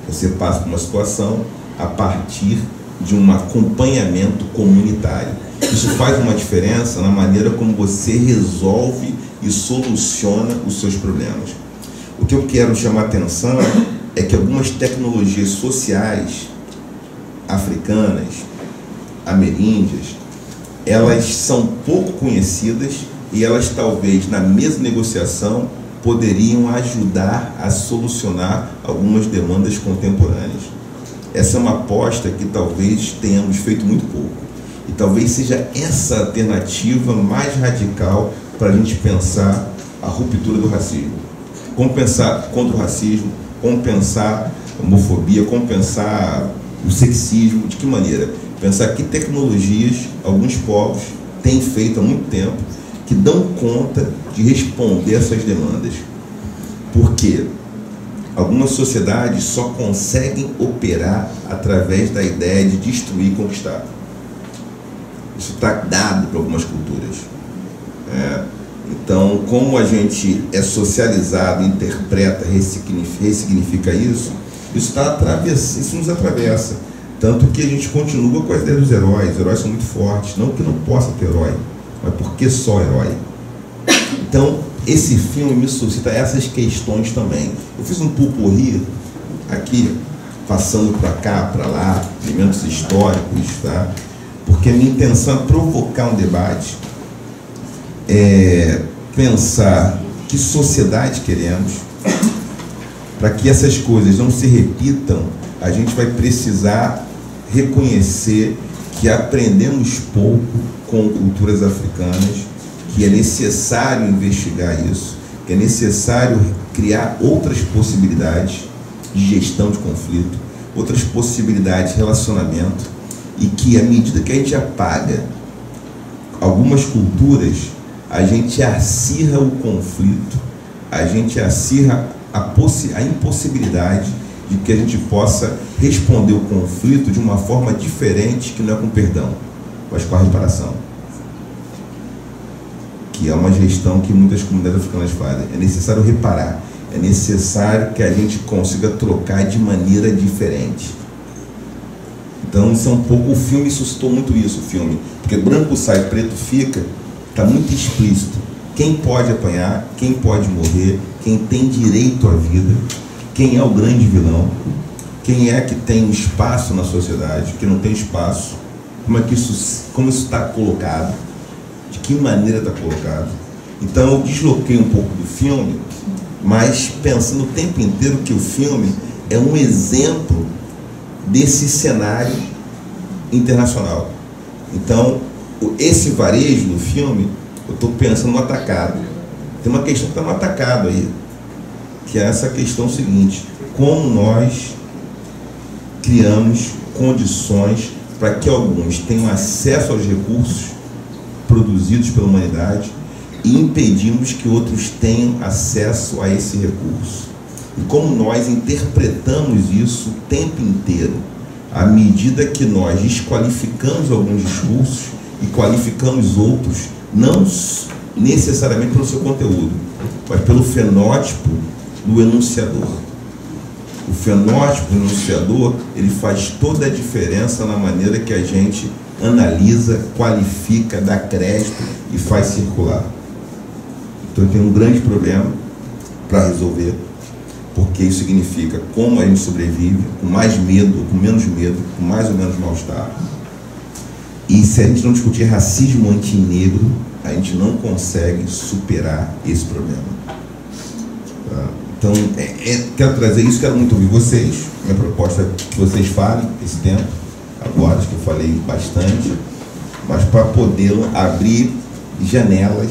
Você passa por uma situação a partir de um acompanhamento comunitário. Isso faz uma diferença na maneira como você resolve e soluciona os seus problemas. O que eu quero chamar a atenção é que algumas tecnologias sociais africanas, ameríndias, elas são pouco conhecidas e elas talvez na mesma negociação poderiam ajudar a solucionar algumas demandas contemporâneas. Essa é uma aposta que talvez tenhamos feito muito pouco. E talvez seja essa alternativa mais radical para a gente pensar a ruptura do racismo. Como pensar contra o racismo, como pensar a homofobia, como pensar o sexismo, de que maneira? Pensar que tecnologias alguns povos têm feito há muito tempo que dão conta de responder essas demandas. Porque algumas sociedades só conseguem operar através da ideia de destruir e conquistar. Isso está dado para algumas culturas. Então, como a gente é socializado, interpreta, ressignifica isso, isso nos atravessa. Tanto que a gente continua com a ideia dos heróis. Os heróis são muito fortes. Não que não possa ter herói, mas por que só herói? Então, esse filme me suscita essas questões também. Eu fiz um pupurri aqui, passando para cá, para lá, elementos históricos, tá? Porque a minha intenção é provocar um debate, pensar que sociedade queremos. Para que essas coisas não se repitam, a gente vai precisar reconhecer que aprendemos pouco com culturas africanas, que é necessário investigar isso, que é necessário criar outras possibilidades de gestão de conflito, outras possibilidades de relacionamento, e que à medida que a gente apaga algumas culturas, a gente acirra o conflito, a gente acirra a impossibilidade de que a gente possa responder o conflito de uma forma diferente, que não é com perdão, mas com a reparação, que é uma gestão que muitas comunidades africanas fazem. É necessário reparar, é necessário que a gente consiga trocar de maneira diferente. Então isso é um pouco, o filme suscitou muito isso, o filme, porque branco sai, preto fica, está muito explícito. Quem pode apanhar, quem pode morrer, quem tem direito à vida, quem é o grande vilão, quem é que tem espaço na sociedade, que não tem espaço, como isso está colocado, de que maneira está colocado. Então eu desloquei um pouco do filme, mas pensando o tempo inteiro que o filme é um exemplo desse cenário internacional. Então, esse varejo do filme, eu estou pensando no atacado. Tem uma questão que está no atacado aí, que é essa questão seguinte: como nós criamos condições para que alguns tenham acesso aos recursos produzidos pela humanidade e impedimos que outros tenham acesso a esse recurso. E como nós interpretamos isso o tempo inteiro, à medida que nós desqualificamos alguns discursos e qualificamos outros, não necessariamente pelo seu conteúdo, mas pelo fenótipo do enunciador. O fenótipo do enunciador, ele faz toda a diferença na maneira que a gente analisa, qualifica, dá crédito e faz circular. Então tem um grande problema para resolver, porque isso significa como a gente sobrevive, com mais medo, com menos medo, com mais ou menos mal-estar. E se a gente não discutir racismo anti-negro, a gente não consegue superar esse problema. Tá? Então, quero trazer isso, quero muito ouvir vocês. Minha proposta é que vocês falem esse tempo, agora, acho que eu falei bastante, mas para poder abrir janelas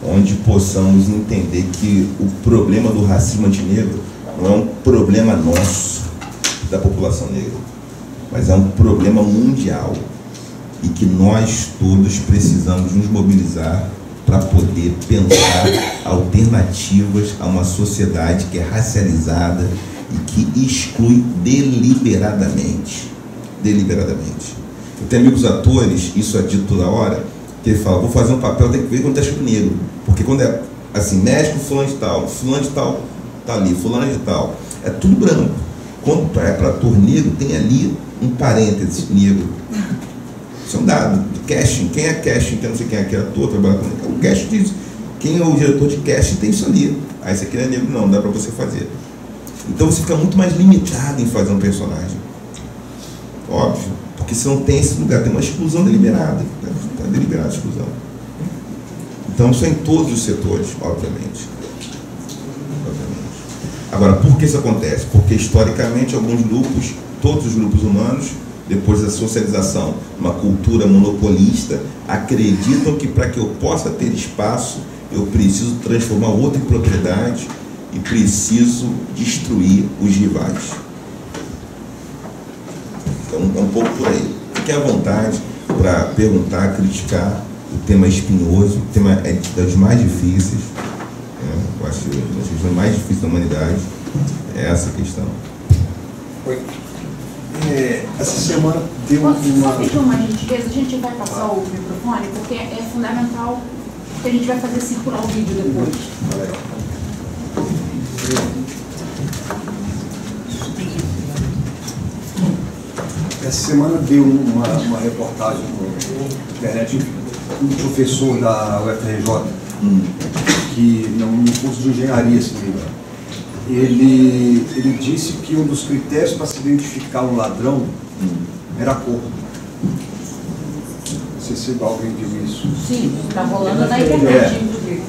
onde possamos entender que o problema do racismo antinegro não é um problema nosso, da população negra, mas é um problema mundial, e que nós todos precisamos nos mobilizar para poder pensar alternativas a uma sociedade que é racializada e que exclui deliberadamente. Deliberadamente. Eu tenho amigos atores, isso é dito toda hora, que ele fala: vou fazer um papel, tem que ver quando está escrito negro. Porque quando é assim, médico fulano de tal tá ali, fulano de tal, é tudo branco. Quando é para ator negro, tem ali um parênteses negro. Isso é um dado do casting. Quem é casting? Então, não sei quem é aquele ator, trabalha com ele. O casting diz: quem é o diretor de casting tem isso ali. Ah, esse aqui não é negro, não, dá para você fazer. Então você fica muito mais limitado em fazer um personagem. Óbvio, porque você não tem esse lugar, tem uma exclusão deliberada. Está deliberada a exclusão. Então isso é em todos os setores, obviamente. Agora, por que isso acontece? Porque historicamente alguns grupos, todos os grupos humanos, depois da socialização, uma cultura monopolista, acreditam que para que eu possa ter espaço, eu preciso transformar o outro em propriedade e preciso destruir os rivais. Então é um pouco por aí. Fiquem à vontade para perguntar, criticar. O tema é espinhoso, o tema é dos mais difíceis. Eu acho que a questão mais difícil da humanidade é essa questão. Oi. Essa semana deu uma... Só pedir uma gentileza, a gente vai passar o microfone, porque é fundamental, porque a gente vai fazer circular o vídeo depois. Essa semana deu uma reportagem na internet, um professor da UFRJ, que num curso de engenharia, se não me engano, ele disse que um dos critérios para se identificar um ladrão era a cor. Não sei se alguém viu isso. Sim, está rolando na internet, inclusive.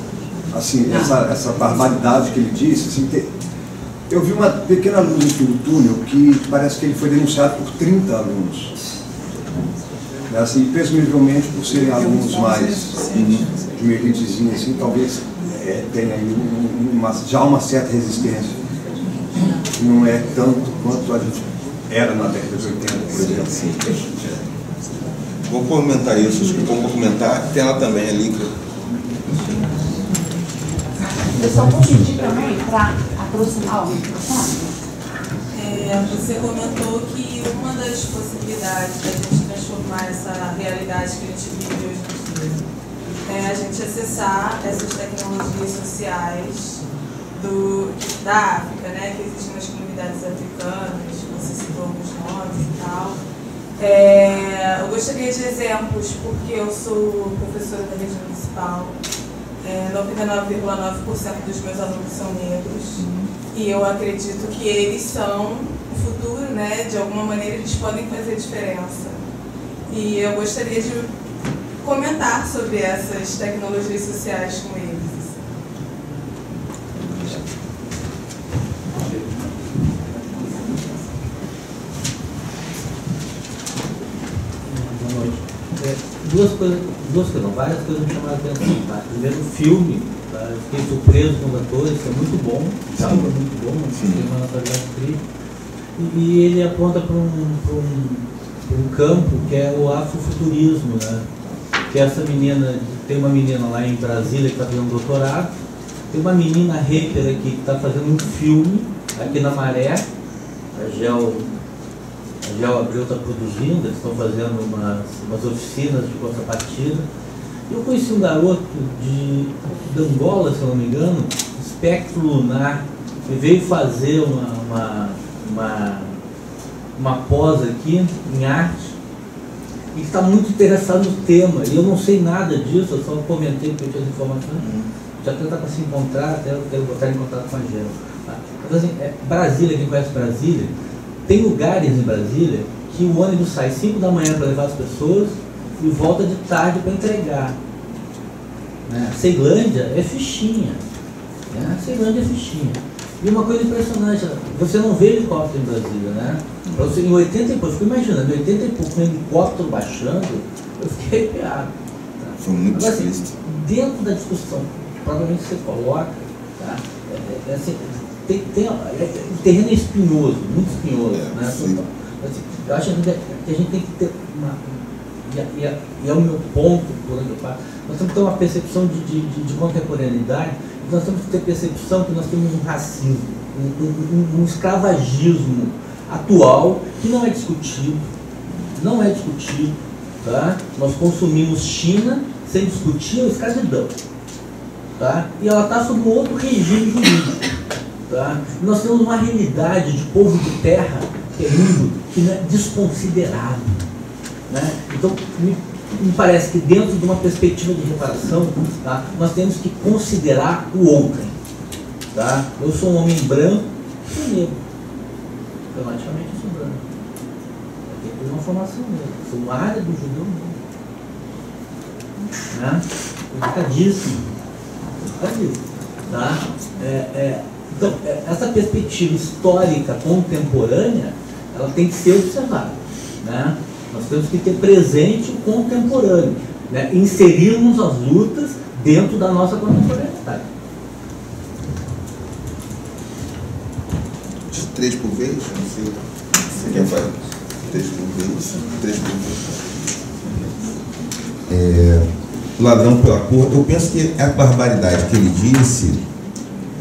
Assim, essa barbaridade que ele disse, assim, eu vi uma pequena luz no fim do túnel que parece que ele foi denunciado por 30 alunos. Assim, presumivelmente por serem alunos mais de uma elitezinha, assim, talvez tem aí já uma certa resistência. Não é tanto quanto a gente era na década de 80, por exemplo. Sim. Vou comentar isso, acho que vou comentar. Tem ela também ali. Eu só vou pedir também para aproximar o microfone. Você comentou que uma das possibilidades da gente transformar essa realidade que a gente vive hoje em dia é a gente acessar essas tecnologias sociais da África, né, que existem nas comunidades africanas, você citou alguns nomes e tal. Eu gostaria de exemplos, porque eu sou professora da rede municipal, 99,9% dos meus alunos são negros, e eu acredito que eles são o futuro, né, de alguma maneira eles podem fazer diferença. E eu gostaria de comentar sobre essas tecnologias sociais com eles. Várias coisas me chamaram a atenção. Tá? Primeiro, o filme, tá? Eu fiquei surpreso com os atores, é muito bom, tá? É muito bom, tem uma naturalidade incrível. E ele aponta para um campo que é o afrofuturismo, né? Que essa menina, tem uma menina lá em Brasília que está fazendo doutorado, tem uma menina rapper aqui que está fazendo um filme aqui na Maré, a Gel Abreu está produzindo, eles estão fazendo umas oficinas de contrapartida. Eu conheci um garoto de Angola, se eu não me engano, Espectro Lunar, que veio fazer uma pós aqui em arte e está muito interessado no tema. E eu não sei nada disso, eu só comentei porque eu tinha as informações. Já tentar para se encontrar, até eu quero botar em contato com a Gel. Tá? Mas assim, Brasília, quem conhece Brasília, tem lugares em Brasília que o ônibus sai 5 da manhã para levar as pessoas e volta de tarde para entregar. Né? Ceilândia é fichinha. Né? Ceilândia é fichinha. E uma coisa impressionante, você não vê helicóptero em Brasília, né? Você, em 80 e pouco, eu fico imaginando, em 80 e pouco, com um helicóptero baixando, eu fiquei arrepiado. Tá? Foi muito difícil. Assim, dentro da discussão, provavelmente você coloca, tá? Assim, o terreno é espinhoso, muito espinhoso, né? Assim, eu acho que a gente tem que ter e é o meu ponto por onde eu passo. Nós temos que ter uma percepção de contemporaneidade, nós temos que ter percepção que nós temos um racismo, um escravagismo atual que não é discutido, tá? Nós consumimos China sem discutir a escravidão, tá? E ela está sob um outro regime jurídico. Tá? Nós temos uma realidade de povo de terra, que é mundo, que não é desconsiderado. Né? Então, me parece que dentro de uma perspectiva de reparação, tá, nós temos que considerar o outrem. Tá? Eu sou um homem branco, sou negro. Automaticamente eu sou branco. Eu tenho uma formação negra. Sou uma área do judeu negro. Né? Complicadíssimo. Tá? Então, essa perspectiva histórica contemporânea, ela tem que ser observada. Né? Nós temos que ter presente o contemporâneo, né? Inserirmos as lutas dentro da nossa contemporaneidade. De 3 por vez? Não sei. Você quer fazer 3 por vez? 3 por vez. Ladrão pela cor, eu penso que a barbaridade que ele disse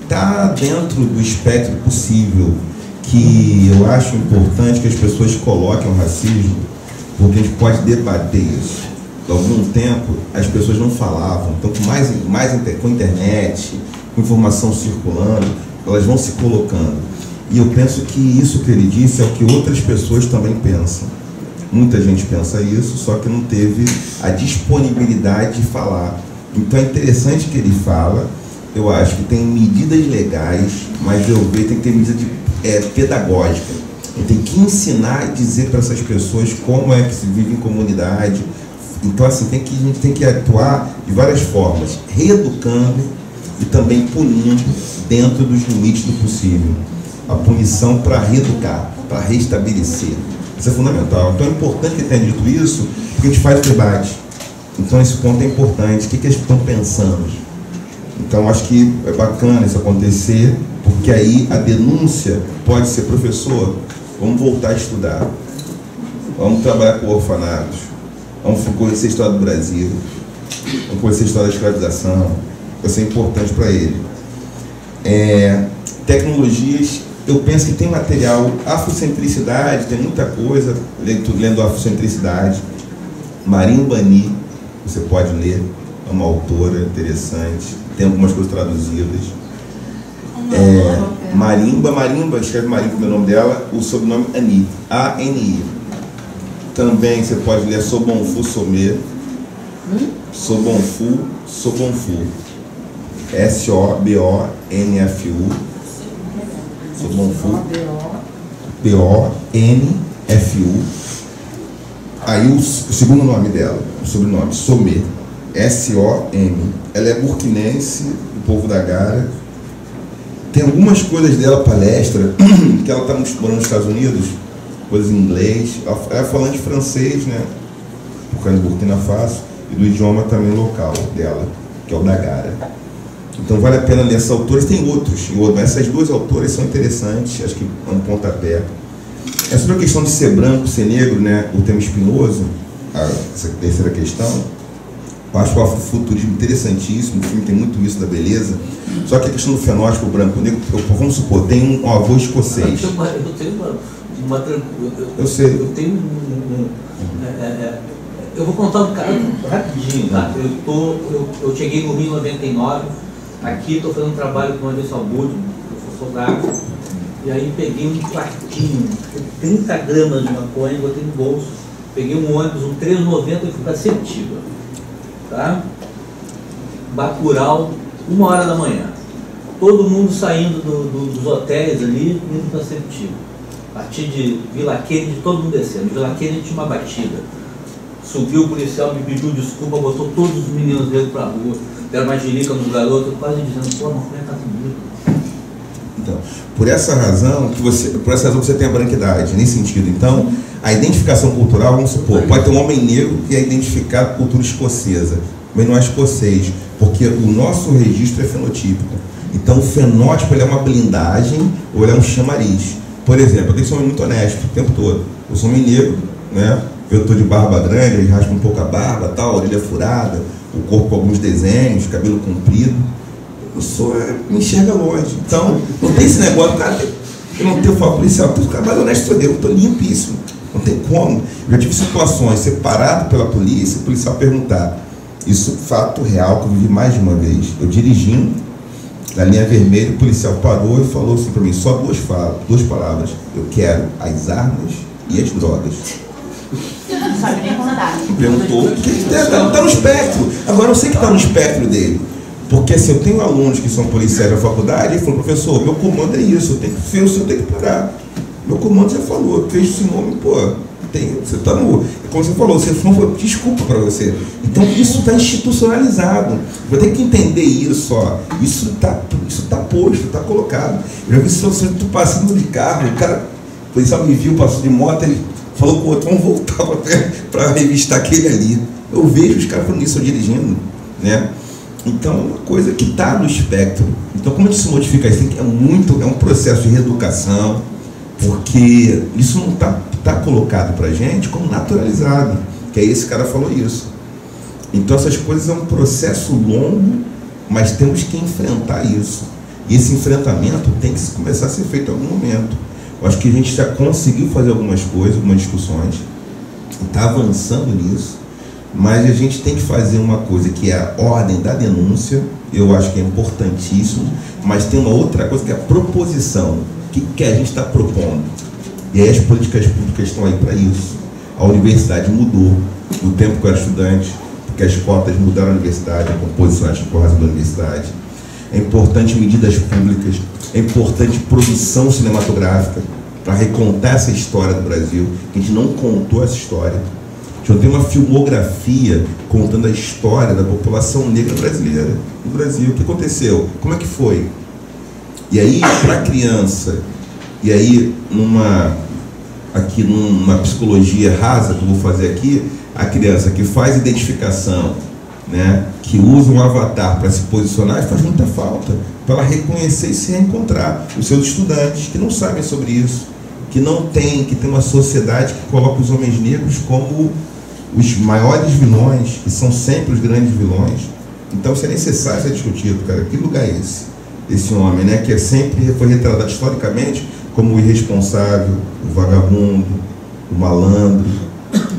está dentro do espectro possível, que eu acho importante que as pessoas coloquem o racismo, porque a gente pode debater isso. Há algum tempo as pessoas não falavam, então com internet, com informação circulando, elas vão se colocando. E eu penso que isso que ele disse é o que outras pessoas também pensam. Muita gente pensa isso, só que não teve a disponibilidade de falar. Então é interessante que ele fala. Eu acho que tem medidas legais, mas eu vejo que tem que ter medida pedagógica. Ele tem que ensinar e dizer para essas pessoas como é que se vive em comunidade. Então, assim, a gente tem que atuar de várias formas, reeducando e também punindo dentro dos limites do possível. A punição para reeducar, para restabelecer. Isso é fundamental. Então é importante que ele tenha dito isso, porque a gente faz o debate. Então esse ponto é importante. O que eles estão pensando? Então acho que é bacana isso acontecer, porque aí a denúncia pode ser: professor, vamos voltar a estudar, vamos trabalhar com orfanatos, vamos conhecer a história do Brasil, vamos conhecer a história da escravização. Vai ser importante para ele. Tecnologias, eu penso que tem material, afrocentricidade, tem muita coisa, lendo afrocentricidade. Marine Bani, você pode ler, é uma autora interessante, tem algumas coisas traduzidas. Marimba, escreve Marimba, o nome dela, o sobrenome Ani, A-N-I. Também você pode ler Sobonfu Somé, Sobonfu, S-O-B-O-N-F-U, Sobonfu, B-O-N-F-U. Aí o segundo nome dela, o sobrenome, Somé, S-O-M. Ela é burkinense, do povo da Gara. Tem algumas coisas dela, palestra, que ela está morando nos Estados Unidos, coisas em inglês. Ela é falante de francês, né? Por causa do Burkina Faso, e do idioma também local dela, que é o da Gara. Então vale a pena ler essas autoras. Tem outros, mas essas duas autoras são interessantes, acho que é um pontapé. É sobre a questão de ser branco, ser negro, né? O tema espinhoso, essa terceira questão. Eu acho o afrofuturismo interessantíssimo, o filme tem muito isso da beleza. Só que a questão do fenótipo branco negro, vamos supor, tem um avô escocês. Eu sei. Eu vou contar um caso rapidinho, tá? Eu cheguei no Rio em 99, aqui estou fazendo um trabalho com o Anderson Albudi, professor Dago, e aí peguei um quartinho, 30 gramas de maconha, botei no bolso, peguei um ônibus, um 3,90 e fui para Septiba, tá? Bacurau, 1h da manhã. Todo mundo saindo dos hotéis ali, indo para Septiba. A partir de Vila Kennedy, todo mundo descendo. Vila Kennedy tinha uma batida. Subiu o policial, me pediu desculpa, botou todos os meninos dele pra rua, deram uma jirica nos garotos, quase dizendo: pô, não foi a comigo. Então, por essa razão você tem a branquidade, nesse sentido. Então, a identificação cultural, vamos supor, pode ter um homem negro que é identificado com cultura escocesa, mas não é escocês, porque o nosso registro é fenotípico. Então, o fenótipo ele é uma blindagem ou ele é um chamariz. Por exemplo, eu tenho que ser um homem muito honesto o tempo todo. Eu sou um homem negro, né? Eu estou de barba grande, ele raspa um pouco a barba, tal, a orelha furada, o corpo com alguns desenhos, cabelo comprido. Me enxerga longe. Então, não tem esse negócio, cara, eu não tenho foco policial, eu tenho trabalho honesto, eu estou limpíssimo. Não tem como. Eu já tive situações, ser parado pela polícia, o policial perguntar. Isso é fato real, que eu vivi mais de uma vez. Eu dirigindo, na linha vermelha, o policial parou e falou assim para mim, só duas palavras: eu quero as armas e as drogas. Não sabe nem contar. Perguntou, está no espectro. Agora eu sei que está no espectro dele. Porque assim, eu tenho alunos que são policiais da faculdade e falam: professor, meu comando é isso, eu tenho que ver, eu tenho que parar. Meu comando já falou, fez esse nome, pô, você está no. Como você falou, você falou, desculpa para você. Então isso está institucionalizado. Vou ter que entender isso, ó. Isso está posto, está colocado. Eu já vi situações tu passando de carro, o cara, o policial me viu, passou de moto, ele falou com o outro: vamos voltar para revistar aquele ali. Eu vejo os caras falando isso, eu dirigindo, né? Então é uma coisa que está no espectro. Então como a gente se modifica isso? É um processo de reeducação, porque isso não está colocado para a gente como naturalizado, que aí esse cara falou isso. Então essas coisas é um processo longo, mas temos que enfrentar isso. E esse enfrentamento tem que começar a ser feito em algum momento. Eu acho que a gente já conseguiu fazer algumas coisas, algumas discussões, está avançando nisso, mas a gente tem que fazer uma coisa que é a ordem da denúncia, eu acho que é importantíssimo, mas tem uma outra coisa que é a proposição. O que a gente está propondo? E aí as políticas públicas estão aí para isso. A universidade mudou no tempo que eu era estudante, porque as cotas mudaram a universidade, a composição da universidade. É importante medidas públicas, é importante produção cinematográfica para recontar essa história do Brasil, que a gente não contou essa história. A gente não tem uma filmografia contando a história da população negra brasileira no Brasil. O que aconteceu? Como é que foi? E aí, para a criança, e aí, numa psicologia rasa que eu vou fazer aqui, a criança que faz identificação né, que usa um avatar para se posicionar, faz muita falta para ela reconhecer e se reencontrar. Os seus estudantes que não sabem sobre isso, que tem uma sociedade que coloca os homens negros como os maiores vilões, que são sempre os grandes vilões. Então isso é necessário ser discutido, cara. Que lugar é esse? Esse homem, né, que sempre foi retratado historicamente como o irresponsável, o vagabundo, o malandro.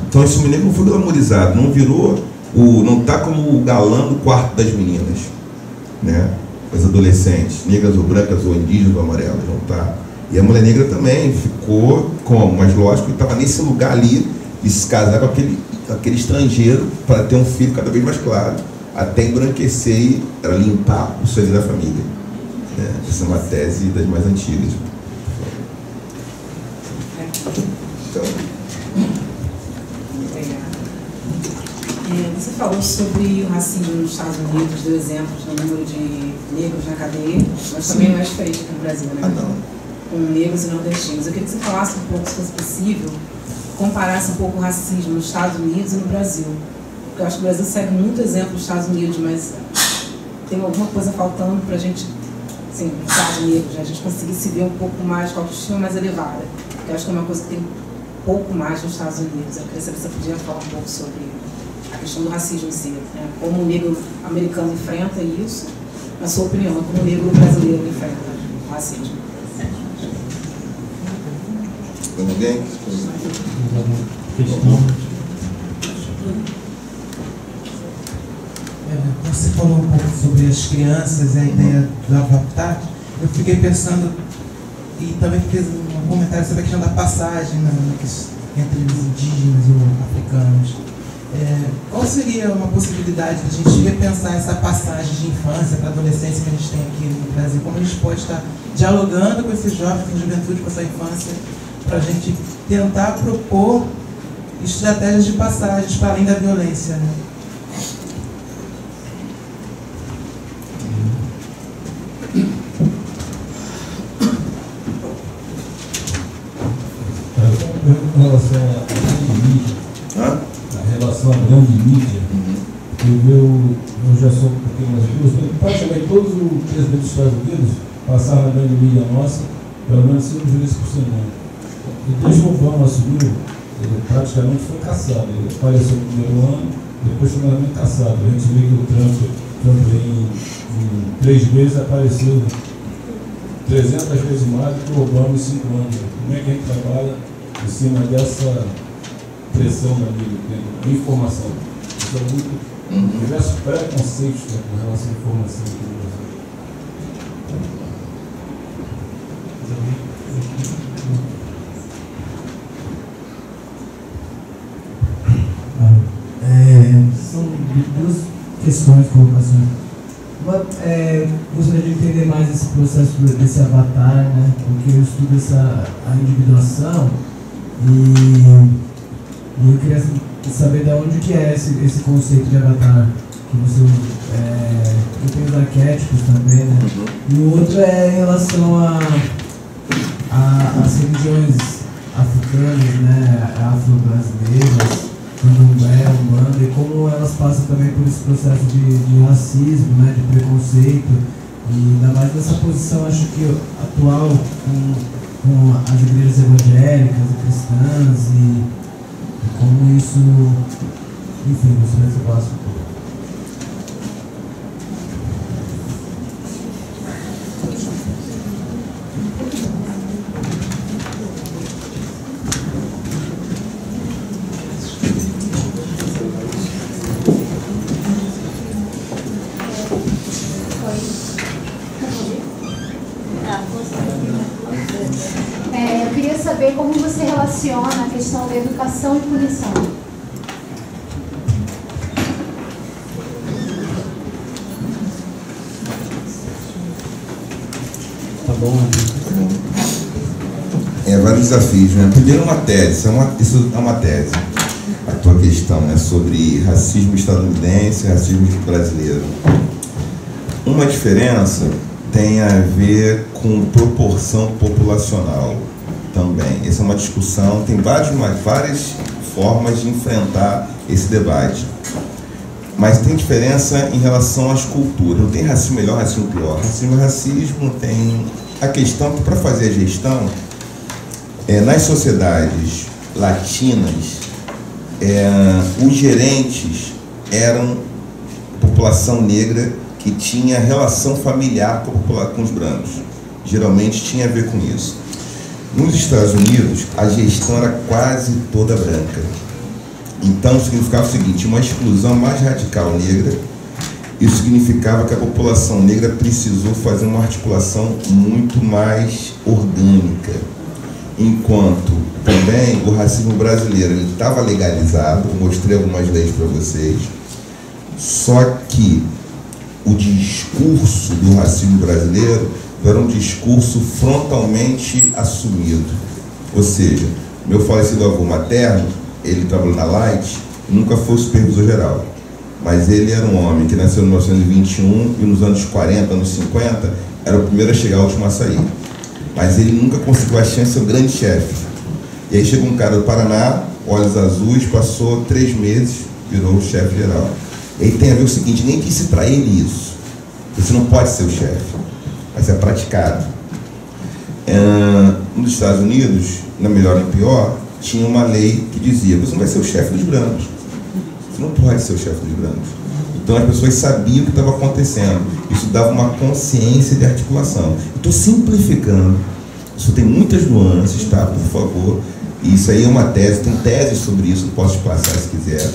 Então esse menino não foi glamorizado, não virou, não está como o galã do quarto das meninas, né? As adolescentes, negras ou brancas ou indígenas ou amarelas, não está. E a mulher negra também ficou como? Mas lógico que estava nesse lugar ali de se casar com aquele estrangeiro para ter um filho cada vez mais claro, até embranquecer e limpar o sangue da família. Essa é uma tese das mais antigas. Então. Você falou sobre o racismo nos Estados Unidos, deu exemplos no número de negros na cadeia, mas também não é diferente aqui no Brasil, né? Com negros e nordestinos. Eu queria que você falasse um pouco, se fosse possível, comparasse um pouco o racismo nos Estados Unidos e no Brasil. Porque eu acho que o Brasil segue muito exemplo dos Estados Unidos, mas tem alguma coisa faltando para a gente, assim, nos Estados Unidos, né? A gente conseguir se ver um pouco mais, com a autoestima mais elevada. Porque eu acho que é uma coisa que tem um pouco mais nos Estados Unidos. Eu queria saber se você podia falar um pouco sobre a questão do racismo em si, né? Como o negro americano enfrenta isso, na sua opinião, como o negro brasileiro enfrenta o racismo. Alguém? Você falou um pouco sobre as crianças e a ideia do avatar. Eu fiquei pensando, e também fiz um comentário sobre a questão da passagem entre os indígenas e os africanos. Qual seria uma possibilidade de a gente repensar essa passagem de infância para adolescência que a gente tem aqui no Brasil? Como a gente pode estar dialogando com esses jovens, com a juventude, com essa infância, para a gente tentar propor estratégias de passagens para além da violência, né? Em relação à grande mídia, a relação à grande mídia, eu já sou um pouquinho mais curioso, praticamente todos os presidentes dos Estados Unidos passaram na grande mídia nossa, pelo menos 5 vezes por semana. E desde que o Obama assumiu, ele praticamente foi caçado. Ele apareceu no primeiro ano, depois foi novamente caçado. A gente vê que o Trump em 3 meses apareceu 300 vezes mais do que o Obama em 5 anos. Como é que a gente trabalha em cima dessa pressão da mídia, de informação? Isso é muito diversos preconceitos com relação à informação aqui no Brasil. São 2 questões, colocações. Gostaria de entender mais esse processo desse avatar, né? Porque eu estudo a individuação e eu queria saber de onde que é esse conceito de avatar que você tem os arquétipos também, né? E o outro é em relação às religiões africanas, né? Afro-brasileiras, candomblé, umbanda, e como elas passam também por esse processo de racismo, né, de preconceito, e ainda mais nessa posição, acho que atual, com as igrejas evangélicas e cristãs, e como isso, enfim, gostaria que você falasse um pouco. Eu queria saber como você relaciona a questão da educação e punição. Tá bom, vários desafios, né? Primeiro, uma tese, isso é uma tese. A tua questão, né, sobre racismo estadunidense e racismo brasileiro. Uma diferença tem a ver com proporção populacional também. Essa é uma discussão, tem várias formas de enfrentar esse debate. Mas tem diferença em relação às culturas. Não tem racismo melhor, racismo pior. Racismo é racismo, tem a questão que para fazer a gestão, nas sociedades latinas, os gerentes eram população negra que tinha relação familiar com os brancos. Geralmente tinha a ver com isso. Nos Estados Unidos, a gestão era quase toda branca. Então, significava o seguinte, uma exclusão mais radical negra. Isso significava que a população negra precisou fazer uma articulação muito mais orgânica. Enquanto também o racismo brasileiro estava legalizado, eu mostrei algumas leis para vocês, só que o discurso do racismo brasileiro era um discurso frontalmente assumido. Ou seja, meu falecido avô materno, ele trabalhou na Light, nunca foi supervisor geral. Mas ele era um homem que nasceu em 1921 e nos anos 40, anos 50, era o primeiro a chegar, o último a sair. Mas ele nunca conseguiu a chance de ser o grande chefe. E aí chegou um cara do Paraná, olhos azuis, passou 3 meses, virou o chefe geral. E aí tem a ver o seguinte, nem disse para ele isso. Você não pode ser o chefe, mas é praticado. Nos Estados Unidos, na melhor e pior, tinha uma lei que dizia, você não vai ser o chefe dos brancos. Você não pode ser o chefe dos brancos. Então as pessoas sabiam o que estava acontecendo. Isso dava uma consciência de articulação. Estou simplificando. Isso tem muitas nuances, tá? Por favor. E isso aí é uma tese, tem teses sobre isso, posso te passar se quiser.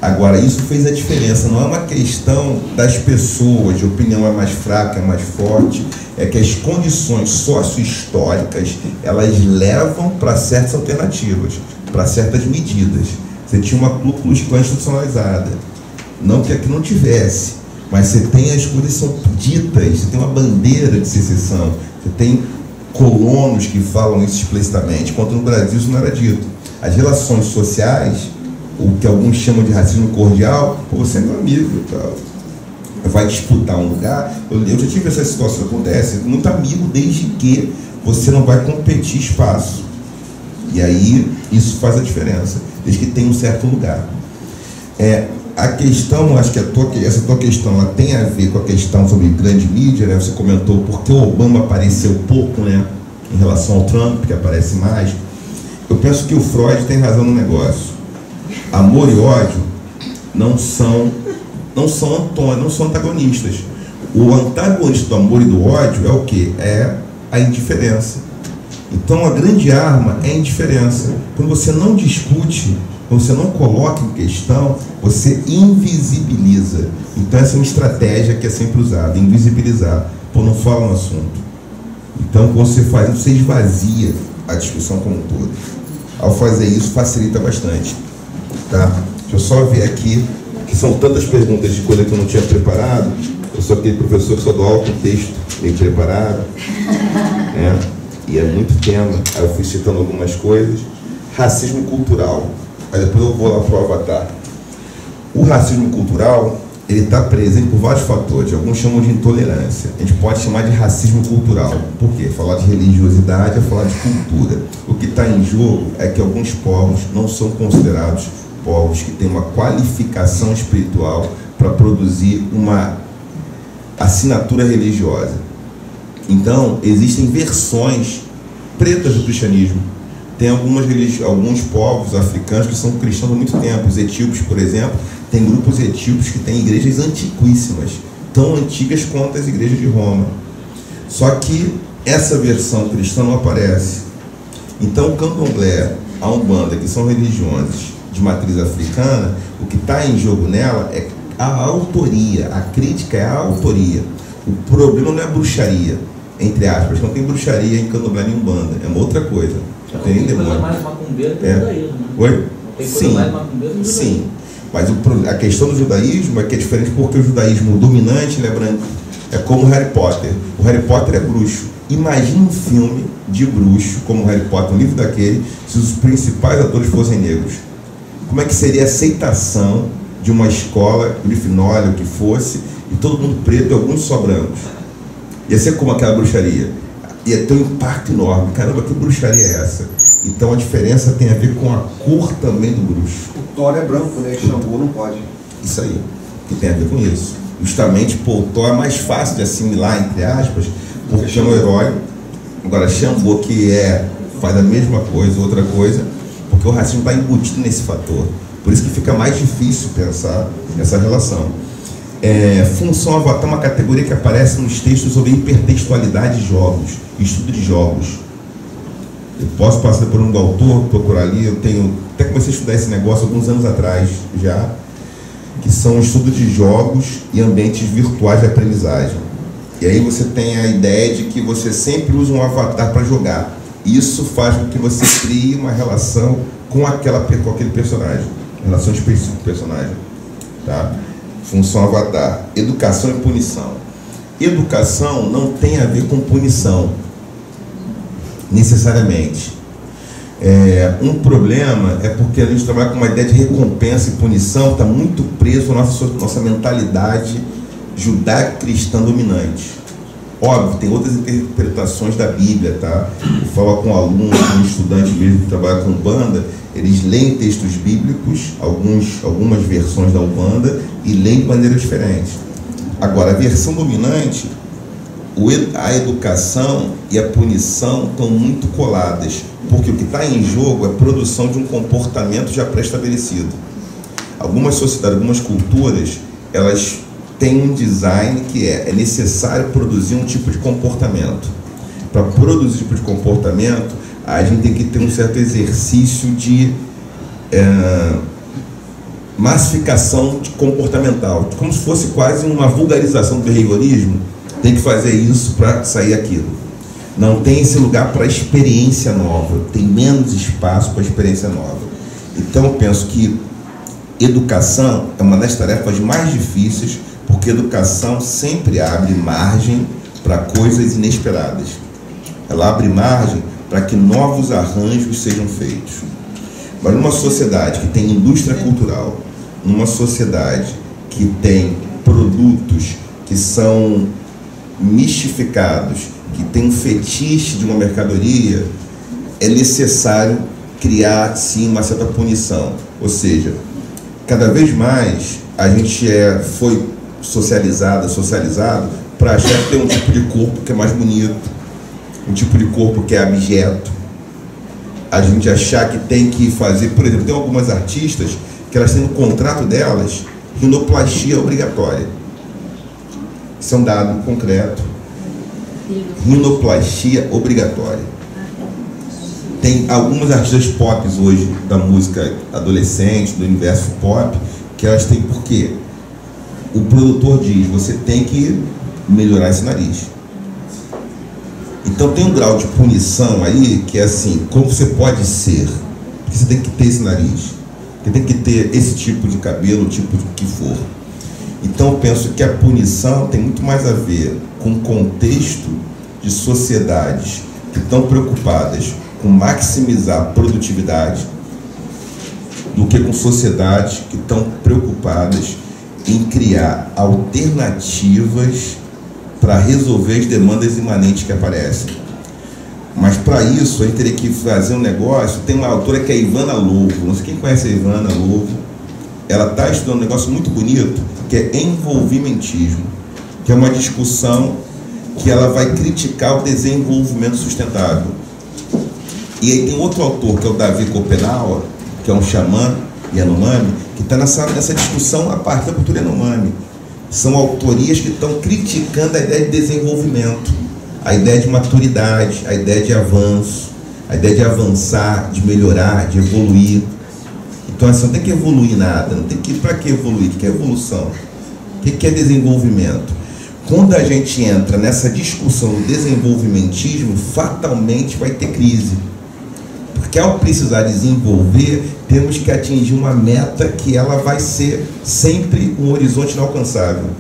Agora, isso fez a diferença. Não é uma questão das pessoas, de opinião é mais fraca, é mais forte. É que as condições sócio-históricas, elas levam para certas alternativas, para certas medidas. Você tinha uma Ku Klux Klan institucionalizada. Não que aqui não tivesse, mas você tem as coisas são ditas, você tem uma bandeira de secessão, você tem colonos que falam isso explicitamente, enquanto no Brasil isso não era dito. As relações sociais, o que alguns chamam de racismo cordial, pô, você é meu amigo, tal. Vai disputar um lugar, eu já tive essa situação, acontece, muito amigo desde que você não vai competir espaço. E aí isso faz a diferença, desde que tem um certo lugar. A questão, acho que essa tua questão ela tem a ver com a questão sobre grande mídia, né? Você comentou porque o Obama apareceu pouco, né? Em relação ao Trump, que aparece mais. Eu penso que o Freud tem razão no negócio. Amor e ódio não são antagonistas. O antagonista do amor e do ódio é o quê? É a indiferença. Então a grande arma é a indiferença. Quando você não discute, quando você não coloca em questão, você invisibiliza. Então essa é uma estratégia que é sempre usada, invisibilizar. Pô, não fala no assunto. Então quando você faz isso, você esvazia a discussão como um todo. Ao fazer isso, facilita bastante. Tá? Deixa eu só ver aqui, que são tantas perguntas de coisa que eu não tinha preparado. Eu sou aquele professor que só dou aula com texto bem preparado. E é muito tema. Aí eu fui citando algumas coisas. Racismo cultural. Aí depois eu vou lá para o avatar. O racismo cultural, ele está presente por vários fatores. Alguns chamam de intolerância. A gente pode chamar de racismo cultural. Por quê? Falar de religiosidade é falar de cultura. O que está em jogo é que alguns povos não são considerados povos que têm uma qualificação espiritual para produzir uma assinatura religiosa. Então, existem versões pretas do cristianismo. Tem alguns povos africanos que são cristãos há muito tempo. Os etíopes, por exemplo, tem grupos etíopes que têm igrejas antiquíssimas, tão antigas quanto as igrejas de Roma. Só que essa versão cristã não aparece. Então, o candomblé, a umbanda, que são religiões de matriz africana, o que está em jogo nela é a autoria. A crítica é a autoria. O problema não é a bruxaria, entre aspas. Não tem bruxaria em candomblé nem umbanda. É uma outra coisa. Tem coisa mais macumbeira que o judaísmo, né? Oi? Tem coisa mais macumbeira que o judaísmo. Sim. Mas a questão do judaísmo é que é diferente porque o judaísmo dominante ele é branco. É como o Harry Potter. O Harry Potter é bruxo. Imagina um filme de bruxo, como o Harry Potter, um livro daquele, se os principais atores fossem negros. Como é que seria a aceitação de uma escola, Grifinória, o que fosse, e todo mundo preto e alguns só brancos? Ia ser como aquela bruxaria. Ia ter um impacto enorme. Caramba, que bruxaria é essa? Então a diferença tem a ver com a cor também do bruxo. O Thor é branco, né? Xangô não pode. Isso aí. que tem a ver com isso. Justamente, pô, o Thor é mais fácil de assimilar, entre aspas, porque é um herói. Agora, Xambô, que faz a mesma coisa, outra coisa, porque o racismo está embutido nesse fator. Por isso que fica mais difícil pensar essa relação. Função avatar é uma categoria que aparece nos textos sobre hipertextualidade de jogos, estudo de jogos. Eu posso passar por um autor, procurar ali, até comecei a estudar esse negócio alguns anos atrás já, que são estudos de jogos e ambientes virtuais de aprendizagem. E aí você tem a ideia de que você sempre usa um avatar para jogar. Isso faz com que você crie uma relação com aquele personagem, relação específica do personagem. Tá? Função avatar. Educação e punição. Educação não tem a ver com punição, necessariamente. Um problema é porque a gente trabalha com uma ideia de recompensa e punição, está muito preso à nossa mentalidade judaico-cristã dominante. Óbvio, tem outras interpretações da Bíblia, tá? Eu falo com alunos, com estudantes mesmo que trabalham com Umbanda, eles leem textos bíblicos, algumas versões da Umbanda, e leem de maneira diferente. Agora, a versão dominante, a educação e a punição estão muito coladas, porque o que está em jogo é a produção de um comportamento já pré-estabelecido. Algumas sociedades, algumas culturas, elas têm um design que é necessário produzir um tipo de comportamento. Para produzir esse tipo de comportamento, a gente tem que ter um certo exercício de massificação comportamental, como se fosse quase uma vulgarização do behaviorismo. Tem que fazer isso para sair aquilo. Não tem esse lugar para experiência nova, tem menos espaço para experiência nova. Então eu penso que educação é uma das tarefas mais difíceis, porque educação sempre abre margem para coisas inesperadas. Ela abre margem para que novos arranjos sejam feitos. Mas numa sociedade que tem indústria cultural, numa sociedade que tem produtos que são mistificados, que tem um fetiche de uma mercadoria, é necessário criar, sim, uma certa punição. Ou seja, cada vez mais a gente foi socializado para achar que tem um tipo de corpo que é mais bonito, um tipo de corpo que é abjeto. A gente achar que tem que fazer, por exemplo, tem algumas artistas que elas têm no contrato delas rinoplastia obrigatória. Isso é um dado concreto. Rinoplastia obrigatória. Tem algumas artistas pop hoje, da música adolescente, do universo pop, que elas têm por quê? O produtor diz, você tem que melhorar esse nariz. Então tem um grau de punição aí, que é assim, como você pode ser? Porque você tem que ter esse nariz, você tem que ter esse tipo de cabelo, o tipo que for. Então eu penso que a punição tem muito mais a ver com o contexto de sociedades que estão preocupadas com maximizar a produtividade do que com sociedades que estão preocupadas em criar alternativas para resolver as demandas imanentes que aparecem. Mas para isso a gente teria que fazer um negócio. Tem uma autora que é a Ivana Lovo, não sei quem conhece a Ivana Lovo. Ela está estudando um negócio muito bonito, que é envolvimentismo, que é uma discussão que ela vai criticar o desenvolvimento sustentável. E aí tem outro autor, que é o Davi Copenauer, que é um xamã Yanomami, que está nessa discussão a partir da cultura Yanomami. São autorias que estão criticando a ideia de desenvolvimento, a ideia de maturidade, a ideia de avanço, a ideia de avançar, de melhorar, de evoluir. Então assim, não tem que evoluir nada, não tem que, para que evoluir? O que é evolução? O que é desenvolvimento? Quando a gente entra nessa discussão do desenvolvimentismo, fatalmente vai ter crise. Porque ao precisar desenvolver, temos que atingir uma meta que ela vai ser sempre um horizonte inalcançável.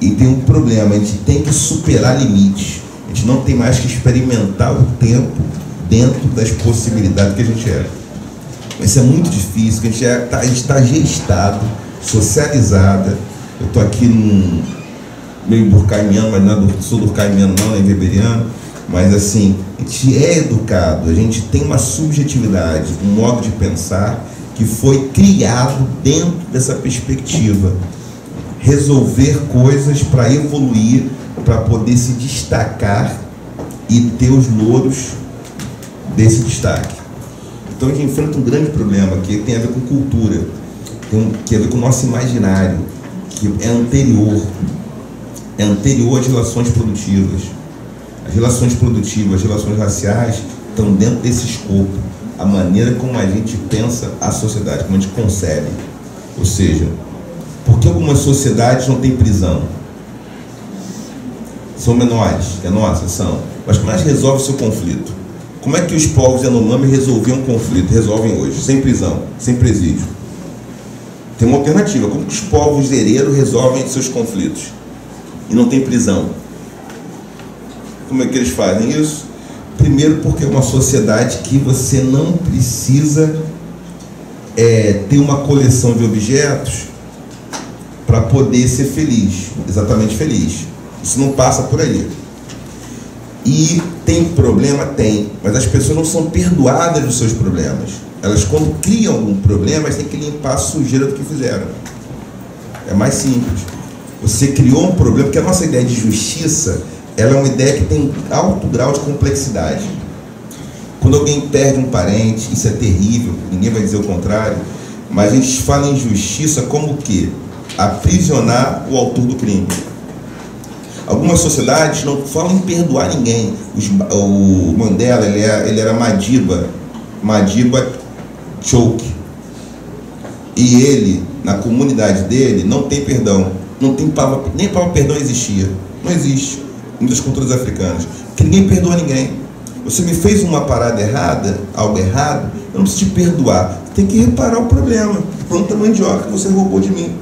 E tem um problema, a gente tem que superar limites. A gente não tem mais que experimentar o tempo dentro das possibilidades que a gente é. Isso é muito difícil, porque a gente está gestado, socializada. Eu estou aqui meio durkheimiano, mas não sou durkheimiano não, nem weberiano, mas assim, a gente é educado, a gente tem uma subjetividade, um modo de pensar que foi criado dentro dessa perspectiva resolver coisas para evoluir, para poder se destacar e ter os louros desse destaque. Então a gente enfrenta um grande problema que tem a ver com cultura, que tem a ver com o nosso imaginário, que é anterior às relações produtivas. As relações produtivas, as relações raciais estão dentro desse escopo, a maneira como a gente pensa a sociedade, como a gente concebe. Ou seja, por que algumas sociedades não têm prisão? São menores, que a nossa são. Mas como é que resolve o seu conflito? Como é que os povos Yanomami resolviam conflito? Resolvem hoje, sem prisão, sem presídio. Tem uma alternativa. Como que os povos zereiros resolvem seus conflitos? E não tem prisão. Como é que eles fazem isso? Primeiro, porque é uma sociedade que você não precisa ter uma coleção de objetos para poder ser feliz, exatamente feliz. Isso não passa por aí. E tem problema? Tem. Mas as pessoas não são perdoadas dos seus problemas. Elas, quando criam algum problema, elas têm que limpar a sujeira do que fizeram. É mais simples. Você criou um problema, porque a nossa ideia de justiça, ela é uma ideia que tem alto grau de complexidade. Quando alguém perde um parente, isso é terrível, ninguém vai dizer o contrário, mas a gente fala em justiça como o quê? Aprisionar o autor do crime. Algumas sociedades não falam em perdoar ninguém. O Mandela, ele era Madiba Choke. E ele, na comunidade dele, não tem perdão. Não tem palavra, nem palavra perdão existia. Não existe em muitas culturas africanas. Porque ninguém perdoa ninguém. Você me fez uma parada errada, algo errado, eu não preciso te perdoar. Tem que reparar o problema. Planta mandioca que você roubou de mim.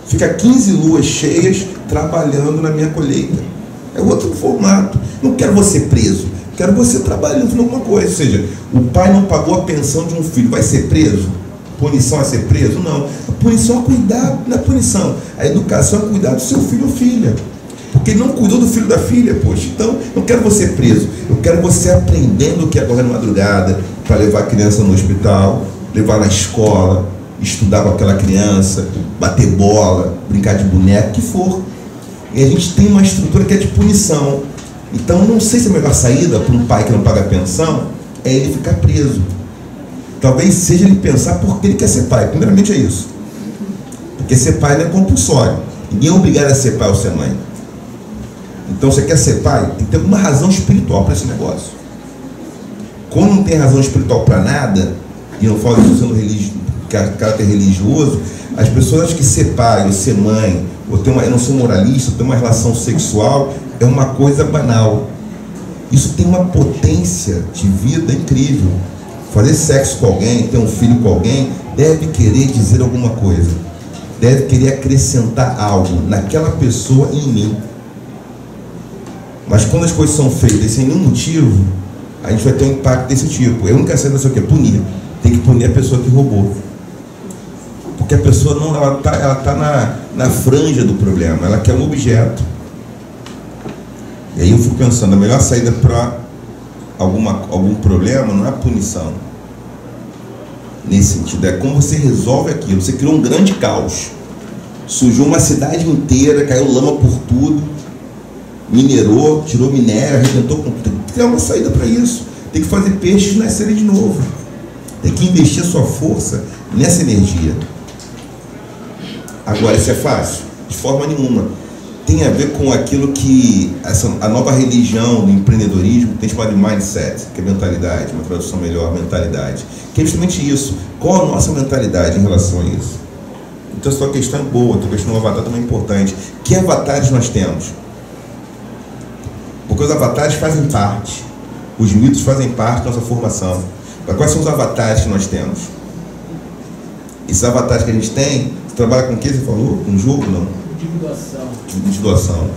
Fica 15 luas cheias trabalhando na minha colheita. É outro formato. Não quero você preso, quero você trabalhando em alguma coisa. Ou seja, o pai não pagou a pensão de um filho, vai ser preso? Punição é ser preso? Não. A punição é cuidar da punição. A educação é cuidar do seu filho ou filha. Porque ele não cuidou do filho da filha, poxa. Então, não quero você preso. Eu quero você aprendendo o que é correr na madrugada, para levar a criança no hospital, levar na escola, estudar com aquela criança, bater bola, brincar de boneco, o que for. E a gente tem uma estrutura que é de punição. Então, não sei se a melhor saída para um pai que não paga pensão é ele ficar preso. Talvez seja ele pensar porque ele quer ser pai. Primeiramente é isso. Porque ser pai não é compulsório. Ninguém é obrigado a ser pai ou ser mãe. Então, você quer ser pai? Tem que ter alguma razão espiritual para esse negócio. Quando não tem razão espiritual para nada, e eu falo isso sendo caráter religioso, as pessoas acham que ser pai ou ser mãe, ou ter eu não sou moralista, ter uma relação sexual é uma coisa banal. Isso tem uma potência de vida incrível. Fazer sexo com alguém, ter um filho com alguém, deve querer dizer alguma coisa. Deve querer acrescentar algo naquela pessoa e em mim. Mas quando as coisas são feitas sem nenhum motivo, a gente vai ter um impacto desse tipo. A única saída é punir. Tem que punir a pessoa que roubou. Porque a pessoa não, ela tá na franja do problema, ela quer um objeto. E aí eu fico pensando, a melhor saída para algum problema não é a punição. Nesse sentido, é como você resolve aquilo. Você criou um grande caos. Sujou uma cidade inteira, caiu lama por tudo, minerou, tirou minério, arrebentou com tudo. Tem que criar uma saída para isso. Tem que fazer peixes nascerem de novo. Tem que investir a sua força nessa energia. Agora, isso é fácil? De forma nenhuma. Tem a ver com aquilo que a nova religião do empreendedorismo tem chamado de mindset, que é mentalidade, uma tradução melhor, mentalidade. Que é justamente isso. Qual a nossa mentalidade em relação a isso? Então, a sua questão é boa, a tua questão do avatar também é importante. Que avatares nós temos? Porque os avatares fazem parte, os mitos fazem parte da nossa formação. Mas quais são os avatares que nós temos? Esses avatares que a gente tem, você trabalha com o que você falou? Com jogo, não? Individuação.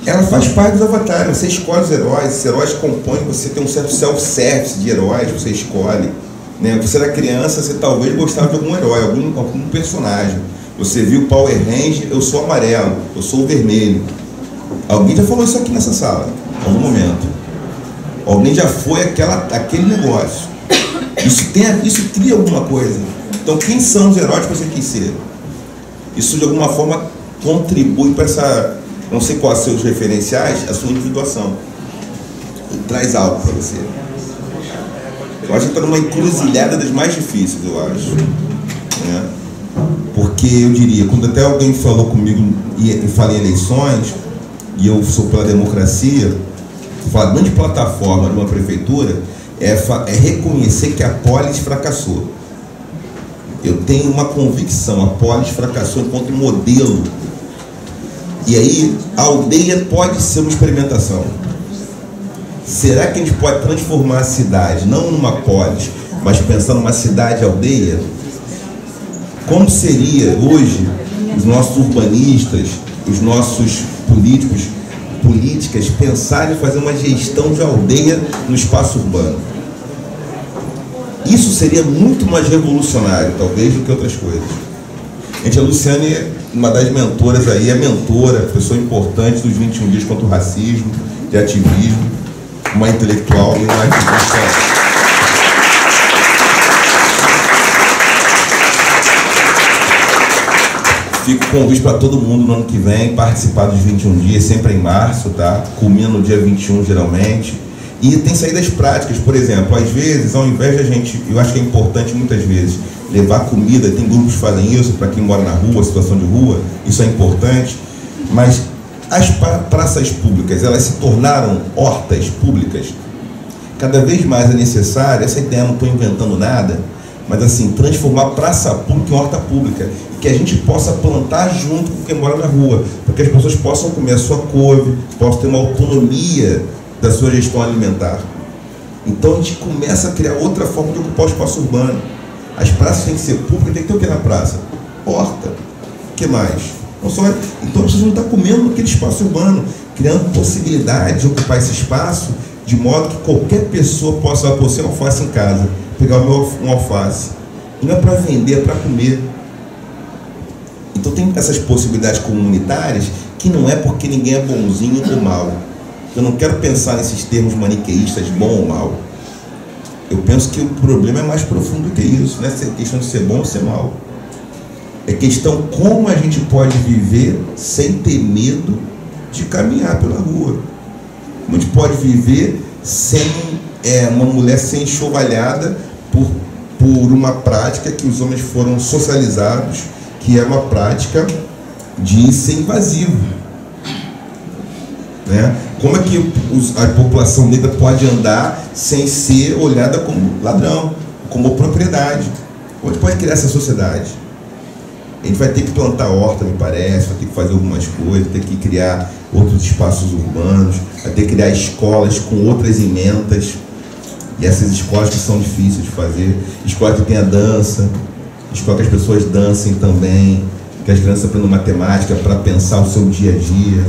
Ela faz parte dos avatares, você escolhe os heróis, esses heróis compõem, você tem um certo self-service de heróis, você escolhe. Né? Você era criança, você talvez gostava de algum herói, algum personagem. Você viu Power Ranger, eu sou amarelo, eu sou o vermelho. Alguém já falou isso aqui nessa sala, em algum momento. Alguém já foi aquele negócio. Isso cria alguma coisa. Então, quem são os heróis que você quis ser? Isso de alguma forma contribui para essa, não sei quais são os seus referenciais, a sua individuação. Traz algo para você. Eu acho que está numa encruzilhada das mais difíceis, eu acho. Né? Porque eu diria, quando até alguém falou comigo e fala em eleições, e eu sou pela democracia, falar de plataforma de uma prefeitura é reconhecer que a Polis fracassou. Eu tenho uma convicção, a Polis fracassou enquanto modelo. E aí, a aldeia pode ser uma experimentação. Será que a gente pode transformar a cidade, não numa Polis, mas pensando numa cidade-aldeia? Como seria hoje os nossos urbanistas, os nossos políticas pensarem em fazer uma gestão de aldeia no espaço urbano? Isso seria muito mais revolucionário, talvez, do que outras coisas. Gente, a Luciane é uma das mentoras aí, é mentora, pessoa importante dos 21 dias contra o racismo, de ativismo, uma intelectual e uma ativista. Fico com convite para todo mundo no ano que vem participar dos 21 dias, sempre em março, tá? Culmina no dia 21 geralmente. E tem saídas práticas, por exemplo, às vezes, ao invés de a gente, eu acho que é importante muitas vezes, levar comida, tem grupos que fazem isso, para quem mora na rua, situação de rua, isso é importante, mas as praças públicas, elas se tornaram hortas públicas. Cada vez mais é necessário, essa ideia não estou inventando nada, mas assim, transformar a praça pública em horta pública, e que a gente possa plantar junto com quem mora na rua, para que as pessoas possam comer a sua couve, possam ter uma autonomia da sua gestão alimentar. Então a gente começa a criar outra forma de ocupar o espaço urbano. As praças têm que ser públicas, tem que ter o que na praça? Horta. O que mais? Não só... Então as pessoas não estão comendo naquele espaço urbano, criando possibilidade de ocupar esse espaço de modo que qualquer pessoa possa pôr sem alface em casa, pegar um alface. E não é para vender, é para comer. Então tem essas possibilidades comunitárias que não é porque ninguém é bonzinho ou mal. Eu não quero pensar nesses termos maniqueístas, bom ou mal. Eu penso que o problema é mais profundo que isso. Não é questão de ser bom ou ser mal. É questão como a gente pode viver sem ter medo de caminhar pela rua. Como a gente pode viver sem uma mulher ser enxovalhada por uma prática que os homens foram socializados, que é uma prática de ser invasivo. Né? Como é que a população negra pode andar sem ser olhada como ladrão, como propriedade? Onde pode criar essa sociedade? A gente vai ter que plantar horta, me parece, vai ter que fazer algumas coisas, vai ter que criar outros espaços urbanos, vai ter que criar escolas com outras emendas, e essas escolas que são difíceis de fazer, escola que tenha dança, escola que as pessoas dancem também, que as crianças aprendam matemática para pensar o seu dia a dia.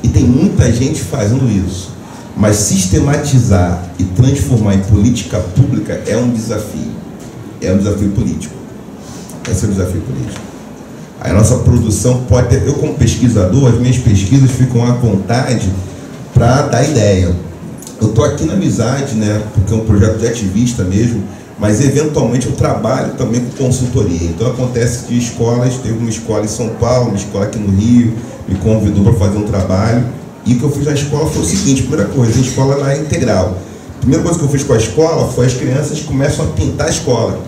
E tem muita gente fazendo isso. Mas sistematizar e transformar em política pública é um desafio. É um desafio político. Esse é o desafio político. A nossa produção pode ter... Eu, como pesquisador, as minhas pesquisas ficam à vontade para dar ideia. Eu estou aqui na Amizade, né, porque é um projeto de ativista mesmo, mas eventualmente eu trabalho também com consultoria. Então acontece que escolas, teve uma escola em São Paulo, uma escola aqui no Rio, me convidou para fazer um trabalho, e o que eu fiz na escola foi o seguinte: primeira coisa, a escola na integral. A primeira coisa que eu fiz com a escola foi as crianças começam a pintar a escola.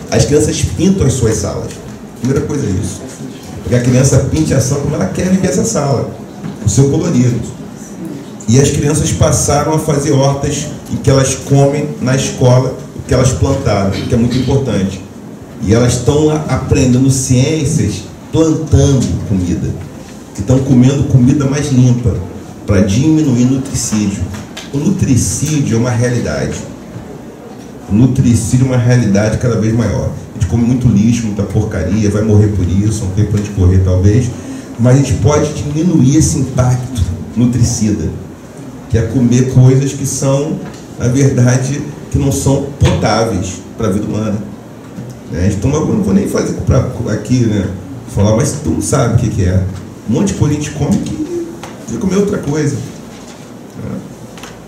As crianças pintam as suas salas. Primeira coisa é isso. Porque a criança pinta a sala como ela quer viver essa sala, o seu colorido. E as crianças passaram a fazer hortas em que elas comem na escola o que elas plantaram, que é muito importante. E elas estão aprendendo ciências plantando comida. Estão comendo comida mais limpa, para diminuir o nutricídio. O nutricídio é uma realidade. O nutricídio é uma realidade cada vez maior. A gente come muito lixo, muita porcaria, vai morrer por isso, não tem para onde correr talvez, mas a gente pode diminuir esse impacto nutricida, que é comer coisas que são, na verdade, que não são potáveis para a vida humana. Então eu não vou nem fazer aqui, né, falar, mas tu não sabe o que é. Um monte de coisa a gente come que vai comer outra coisa.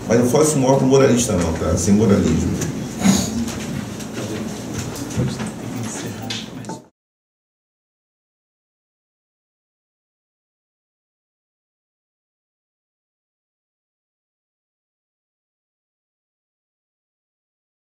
Mas não faço mal pro moralista não, tá? Sem moralismo.